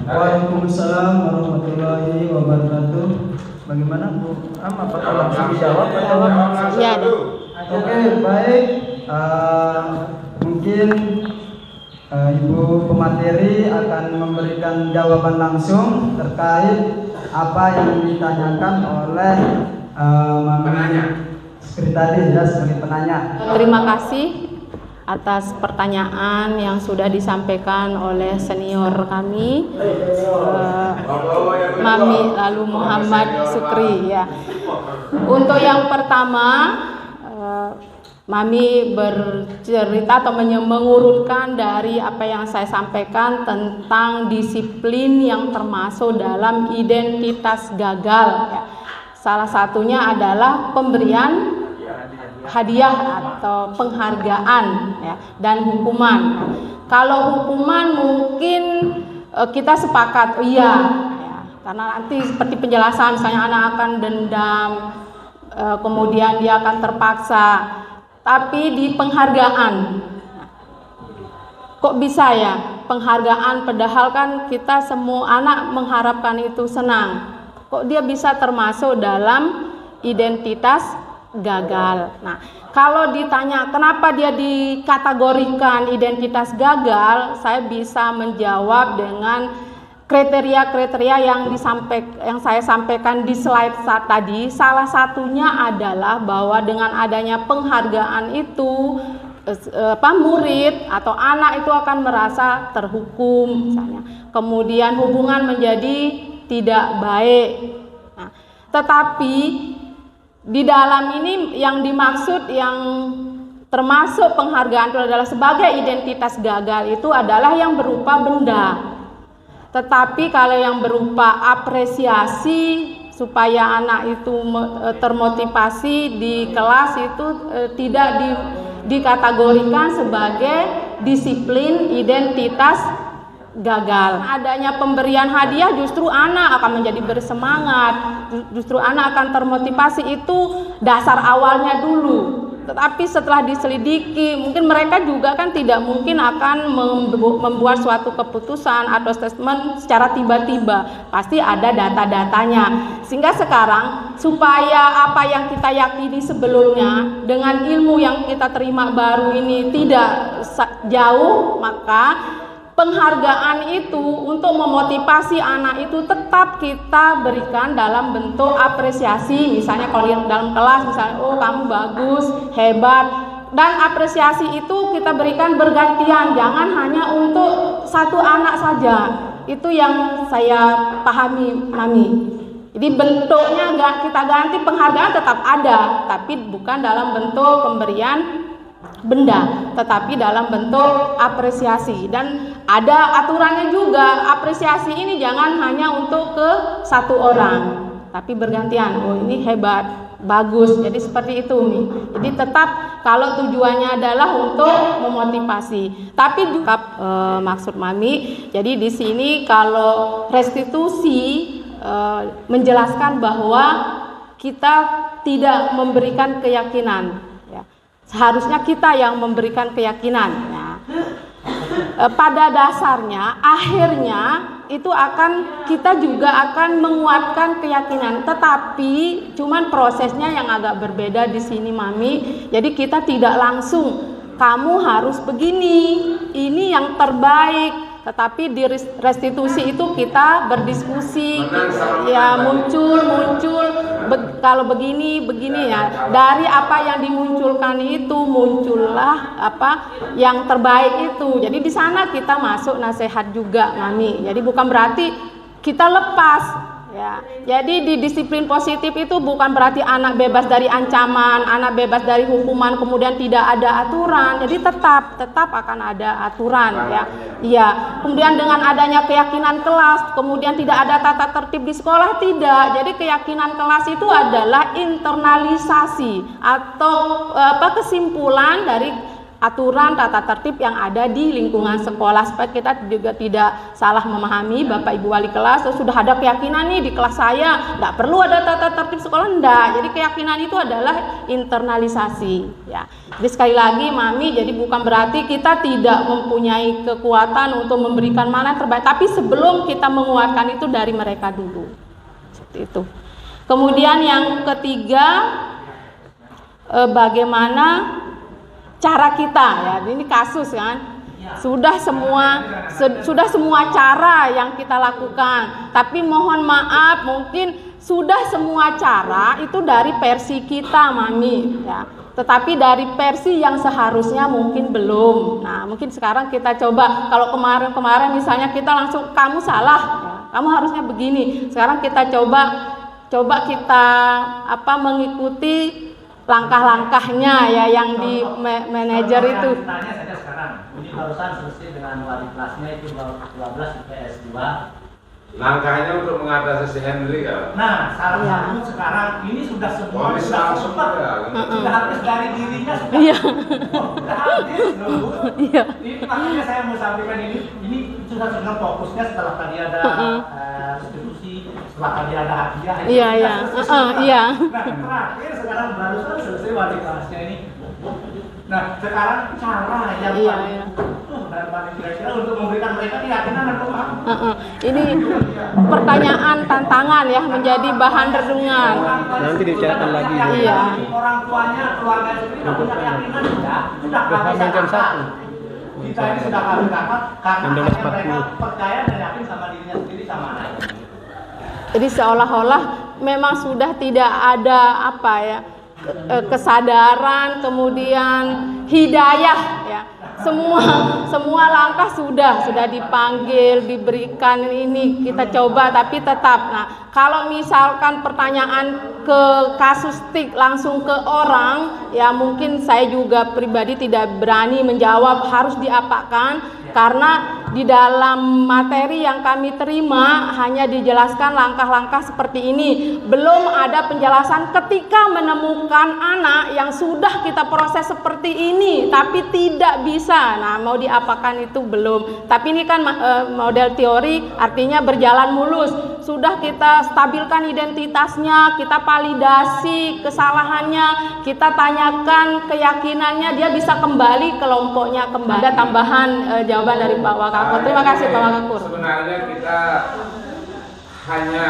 S7: Waalaikumsalam warahmatullahi wabarakatuh. Bagaimana Bu? Apakah langsung dijawab atau?
S8: Iya.
S7: Oke, baik. Mungkin Ibu pemateri akan memberikan jawaban langsung terkait apa yang ditanyakan oleh penanya seperti tadi ya, sebagai penanya.
S8: Terima kasih atas pertanyaan yang sudah disampaikan oleh senior kami, Mami lalu Muhammad Sukri ya. Untuk yang pertama, Mami bercerita atau mengurutkan dari apa yang saya sampaikan tentang disiplin yang termasuk dalam identitas gagal ya. Salah satunya adalah pemberian hadiah atau penghargaan ya, dan hukuman. Kalau hukuman mungkin kita sepakat iya ya, karena nanti seperti penjelasan misalnya anak akan dendam, kemudian dia akan terpaksa. Tapi di penghargaan, kok bisa ya penghargaan padahal kan kita semua anak mengharapkan itu senang. Kok dia bisa termasuk dalam identitas gagal. Nah, kalau ditanya kenapa dia dikategorikan identitas gagal, saya bisa menjawab dengan kriteria-kriteria yang saya sampaikan di slide saat tadi. Salah satunya adalah bahwa dengan adanya penghargaan itu murid atau anak itu akan merasa terhukum misalnya. Kemudian hubungan menjadi tidak baik. Nah, tetapi di dalam ini yang dimaksud yang termasuk penghargaan itu adalah sebagai identitas gagal itu adalah yang berupa benda. Tetapi kalau yang berupa apresiasi supaya anak itu termotivasi di kelas itu tidak dikategorikan sebagai disiplin identitas gagal. Adanya pemberian hadiah justru anak akan menjadi bersemangat, justru anak akan termotivasi, itu dasar awalnya dulu. Tetapi setelah diselidiki, mungkin mereka juga kan tidak mungkin akan membuat suatu keputusan atau statement secara tiba-tiba. Pasti ada data-datanya. Sehingga sekarang supaya apa yang kita yakini sebelumnya dengan ilmu yang kita terima baru ini tidak jauh, maka penghargaan itu untuk memotivasi anak itu tetap kita berikan dalam bentuk apresiasi. Misalnya kalau dalam kelas misalnya, oh kamu bagus, hebat, dan apresiasi itu kita berikan bergantian, jangan hanya untuk satu anak saja. Itu yang saya pahami, Mami. Jadi bentuknya nggak kita ganti, penghargaan tetap ada, tapi bukan dalam bentuk pemberian benda, tetapi dalam bentuk apresiasi. Dan ada aturannya juga, apresiasi ini jangan hanya untuk ke satu orang, tapi bergantian. Oh ini hebat, bagus. Jadi seperti itu nih. Jadi tetap kalau tujuannya adalah untuk memotivasi. Tapi juga maksud Mami. Jadi di sini kalau restitusi menjelaskan bahwa kita tidak memberikan keyakinan. Ya. Seharusnya kita yang memberikan keyakinan. Ya. Pada dasarnya, akhirnya itu kita juga akan menguatkan keyakinan, tetapi cuman prosesnya yang agak berbeda di sini, Mami. Jadi kita tidak langsung kamu harus begini, ini yang terbaik. Tetapi di restitusi itu kita berdiskusi, ya muncul kalau begini ya. Dari apa yang dimunculkan itu muncullah apa yang terbaik itu. Jadi di sana kita masuk nasihat juga, Mami. Jadi bukan berarti kita lepas. Ya, jadi di disiplin positif itu bukan berarti anak bebas dari ancaman, anak bebas dari hukuman, kemudian tidak ada aturan. Jadi tetap akan ada aturan, ya. Iya. Kemudian dengan adanya keyakinan kelas, kemudian tidak ada tata tertib di sekolah, tidak. Jadi keyakinan kelas itu adalah internalisasi atau kesimpulan dari aturan tata tertib yang ada di lingkungan sekolah, supaya kita juga tidak salah memahami Bapak Ibu wali kelas. Sudah ada keyakinan nih di kelas saya tidak perlu ada tata tertib sekolah, enggak. Jadi keyakinan itu adalah internalisasi, ya. Jadi sekali lagi Mami, jadi bukan berarti kita tidak mempunyai kekuatan untuk memberikan mana yang terbaik, tapi sebelum kita menguatkan itu dari mereka dulu, seperti itu. Kemudian yang ketiga, bagaimana cara kita, ya, ini kasus kan, sudah semua cara yang kita lakukan, tapi mohon maaf mungkin sudah semua cara itu dari versi kita, Mami, ya, tetapi dari versi yang seharusnya mungkin belum. Nah mungkin sekarang kita coba, kalau kemarin misalnya kita langsung kamu salah, ya, kamu harusnya begini. Sekarang kita coba kita mengikuti langkah-langkahnya, ya, yang di manajer itu.
S12: Tanya saja sekarang, ini barusan selesai dengan wali kelasnya itu 12 IPS 2.
S9: Langkahnya untuk mengatasi si Henry kan?
S12: Nah, salah satu sekarang ini sudah semua sudah sempat, sudah habis dari dirinya sudah.
S8: Iya.
S12: Sudah habis loh.
S8: Iya.
S12: Ini makanya saya mau sampaikan ini sudah senang fokusnya setelah tadi ada restitusi, setelah tadi ada hadiah.
S8: Iya. Iya.
S12: Nah, terakhir sekarang barusan selesai wali kelasnya ini. Nah, sekarang cara yang paling kira-kira untuk memberikan mereka keyakinan atau apa?
S8: Ini pertanyaan tantangan, ya, menjadi bahan renungan.
S3: Nanti dibicarakan lagi.
S8: Iya.
S12: Orang tuanya, keluarga sendiri tidak punya keyakinan, sudah habis akal. Kita ini sudah habis akal karena hanya mereka percaya dan yakin sama dirinya sendiri, sama anaknya.
S8: Jadi seolah-olah memang sudah tidak ada kesadaran, kemudian hidayah, ya. Semua langkah sudah dipanggil, diberikan ini kita coba, tapi tetap. Nah, kalau misalkan pertanyaan ke kasustik langsung ke orang, ya mungkin saya juga pribadi tidak berani menjawab harus diapakan, karena di dalam materi yang kami terima hanya dijelaskan langkah-langkah seperti ini. Belum ada penjelasan ketika menemukan anak yang sudah kita proses seperti ini tapi tidak bisa. Nah, mau diapakan itu belum. Tapi ini kan model teori, artinya berjalan mulus. Sudah kita stabilkan identitasnya, kita validasi kesalahannya, kita tanyakan keyakinannya, dia bisa kembali kelompoknya kembali. Ada tambahan jawaban dari Pak Wakakur. Terima kasih Pak Wakakur.
S9: Sebenarnya kita hanya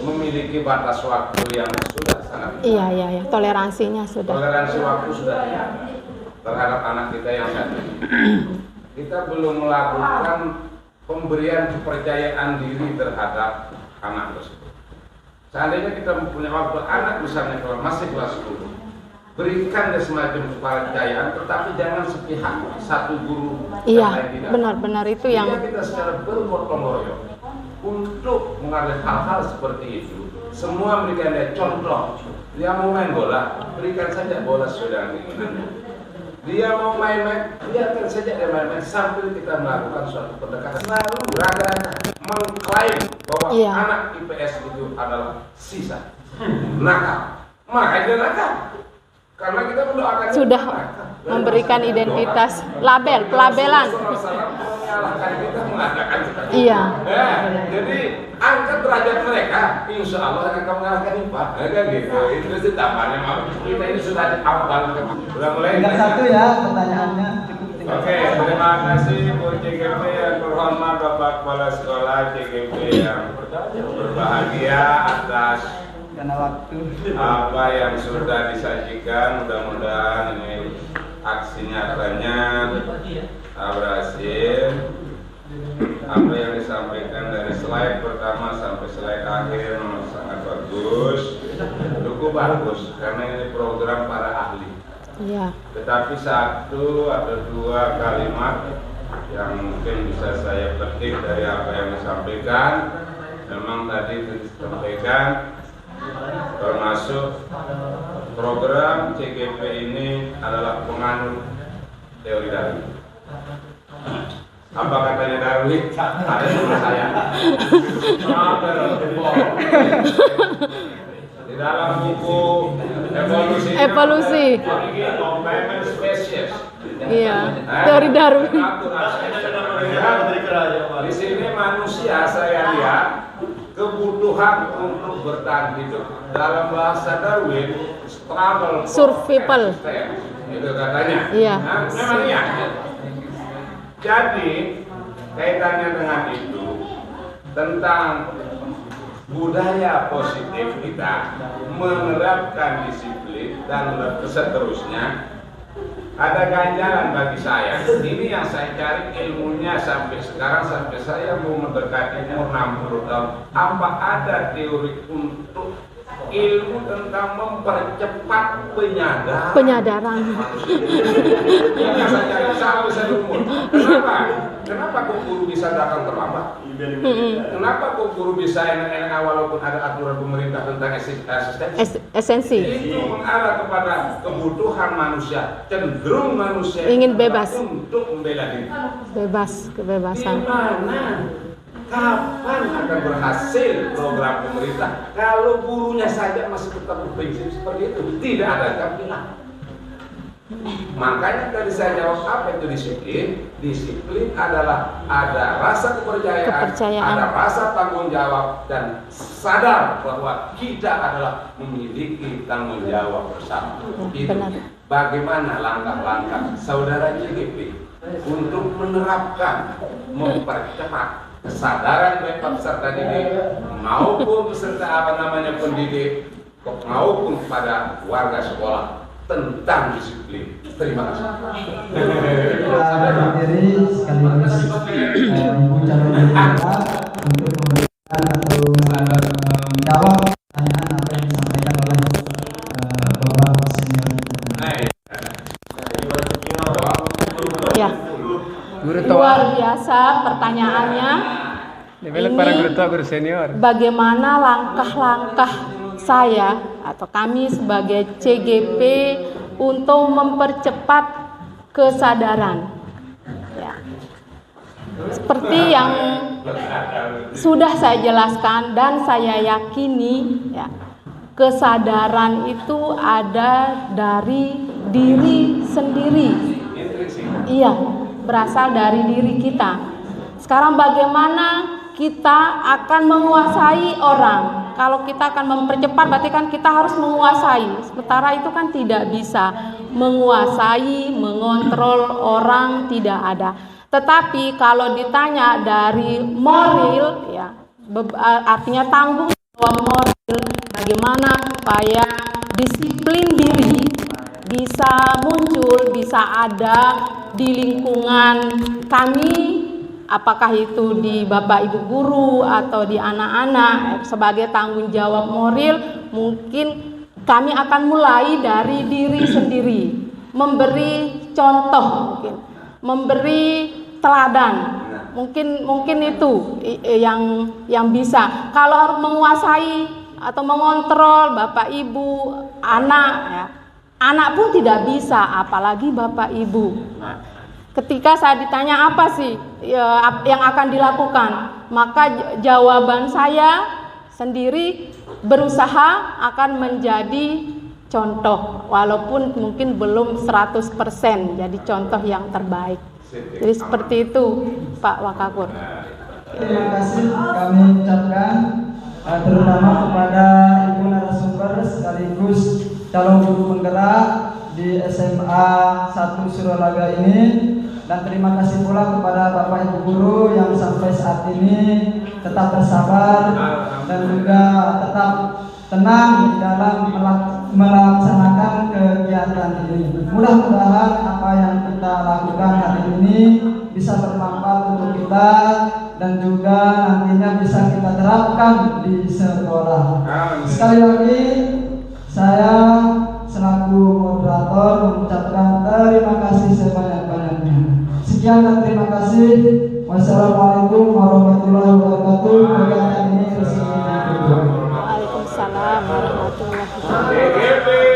S9: memiliki batas waktu yang sudah sangat.
S8: Iya. Toleransinya sudah.
S9: Toleransi waktu sudah terhadap anak kita yang satu. Kita belum melakukan pemberian kepercayaan diri terhadap anak tersebut. Seandainya kita mempunyai waktu, anak misalnya kalau masih kelas 10, berikan dia semacam kepercayaan, tetapi jangan sepihak satu guru
S8: Iya,
S9: dan lain tidak.
S8: benar-benar itu yang
S9: Jika kita secara bergotong royong untuk mengalami hal-hal seperti itu, semua memberikan dia contoh. Dia mau main bola, berikan saja bola sesuai dengan keinginannya. Dia mau main-main, biarkan saja dia main-main sambil kita melakukan suatu pendekatan. Lalu raga-raga mengklaim bahwa anak IPS itu adalah sisa nakal, maka dia nakal. Karena kita mendoakan
S8: sudah memberikan identitas label, pelabelan. Iya.
S9: Jadi angkat derajat mereka, insya Allah akan mengalahkan IPA. Kan gitu. Itu sih tampaknya. Kita ini sudah awal. Sudah mulai.
S7: Tinggal satu ya pertanyaannya.
S9: Oke, terima kasih Bu CGP yang terhormat Bapak Kepala Sekolah CGP yang berbahagia atas
S7: karena waktu
S9: apa yang sudah disajikan. Mudah-mudahan ini aksi nyatanya berhasil. Apa yang disampaikan dari slide pertama sampai slide akhir sangat bagus, cukup bagus karena ini program para ahli.
S8: Iya.
S9: Tetapi satu atau dua kalimat yang mungkin bisa saya petik dari apa yang disampaikan, memang tadi disampaikan termasuk program CGP ini adalah penganut teori Darwin. Apa katanya Darwin? Ada sama saya. Di dalam buku evolusi. Spesies.
S8: Iya. Teori Darwin.
S9: Di sini manusia saya lihat kebutuhan untuk bertahan hidup. Dalam bahasa Darwin, struggle
S8: survival.
S9: Itu katanya.
S8: Iya.
S9: Nah, memang iya. Jadi kaitannya dengan itu tentang budaya positif kita menerapkan disiplin dan seterusnya, ada ganjaran bagi saya. Ini yang saya cari ilmunya sampai sekarang, sampai saya mau mendekati umur 60 tahun. Apa ada teori untuk ilmu tentang mempercepat
S8: penyadaran?
S9: Yang saya cari sampai saya umur. Kenapa? Kenapa kok guru bisa datang terlambat? Kenapa kok guru bisa enak-enak walaupun ada aturan pemerintah tentang
S8: esensi?
S9: Itu mengarah kepada kebutuhan manusia, cenderung manusia
S8: ingin bebas
S9: untuk membela diri.
S8: Bebas, kebebasan.
S9: Gimana? Kapan akan berhasil program pemerintah kalau gurunya saja masih tetap berprinsip seperti itu? Tidak ada jaminan. Makanya tadi saya jawab apa itu disiplin. Disiplin adalah ada rasa kepercayaan, ada rasa tanggung jawab, dan sadar bahwa kita adalah memiliki tanggung jawab bersama. Itu bagaimana langkah-langkah saudara CGP untuk menerapkan, mempercepat kesadaran baik peserta didik maupun peserta pendidik maupun kepada warga sekolah tentang disiplin. Terima kasih.
S7: Jadi sekaligus Ibu calon kita untuk memberikan atau menjawab pertanyaan apa yang disampaikan oleh Bapak senior.
S8: Ya. Luar biasa pertanyaannya. Bagaimana langkah-langkah saya atau kami sebagai CGP untuk mempercepat kesadaran? Ya. Seperti yang sudah saya jelaskan dan saya yakini, ya, kesadaran itu ada dari diri sendiri. Iya, berasal dari diri kita. Sekarang bagaimana kita akan menguasai orang? Kalau kita akan mempercepat berarti kan kita harus menguasai. Sementara itu kan tidak bisa menguasai, mengontrol orang, tidak ada. Tetapi kalau ditanya dari moral, ya, artinya tanggung jawab moral, bagaimana supaya disiplin diri bisa muncul, bisa ada di lingkungan kami, apakah itu di Bapak Ibu guru atau di anak-anak sebagai tanggung jawab moral, mungkin kami akan mulai dari diri sendiri, memberi contoh mungkin, memberi teladan. Mungkin itu yang bisa. Kalau menguasai atau mengontrol Bapak Ibu, anak ya. Anak pun tidak bisa, apalagi Bapak Ibu. Nah, ketika saya ditanya apa sih yang akan dilakukan, maka jawaban saya sendiri berusaha akan menjadi contoh, walaupun mungkin belum 100% jadi contoh yang terbaik. Jadi seperti itu Pak Wakakur.
S7: Terima kasih kami ucapkan terutama kepada Ibu narasumber sekaligus calon guru penggerak di SMA 1 Suralaga ini, dan terima kasih pula kepada Bapak Ibu guru yang sampai saat ini tetap bersabar dan juga tetap tenang di dalam melaksanakan kegiatan ini. Mudah-mudahan apa yang kita lakukan hari ini bisa bermanfaat untuk kita dan juga nantinya bisa kita terapkan di sekolah. Sekali lagi saya selaku moderator mengucapkan terima kasih sebanyak-banyaknya. Sekian dan terima kasih. Wassalamualaikum warahmatullahi wabarakatuh. Kegiatan ini resmi ditutup.
S8: Waalaikumsalam warahmatullahi wabarakatuh.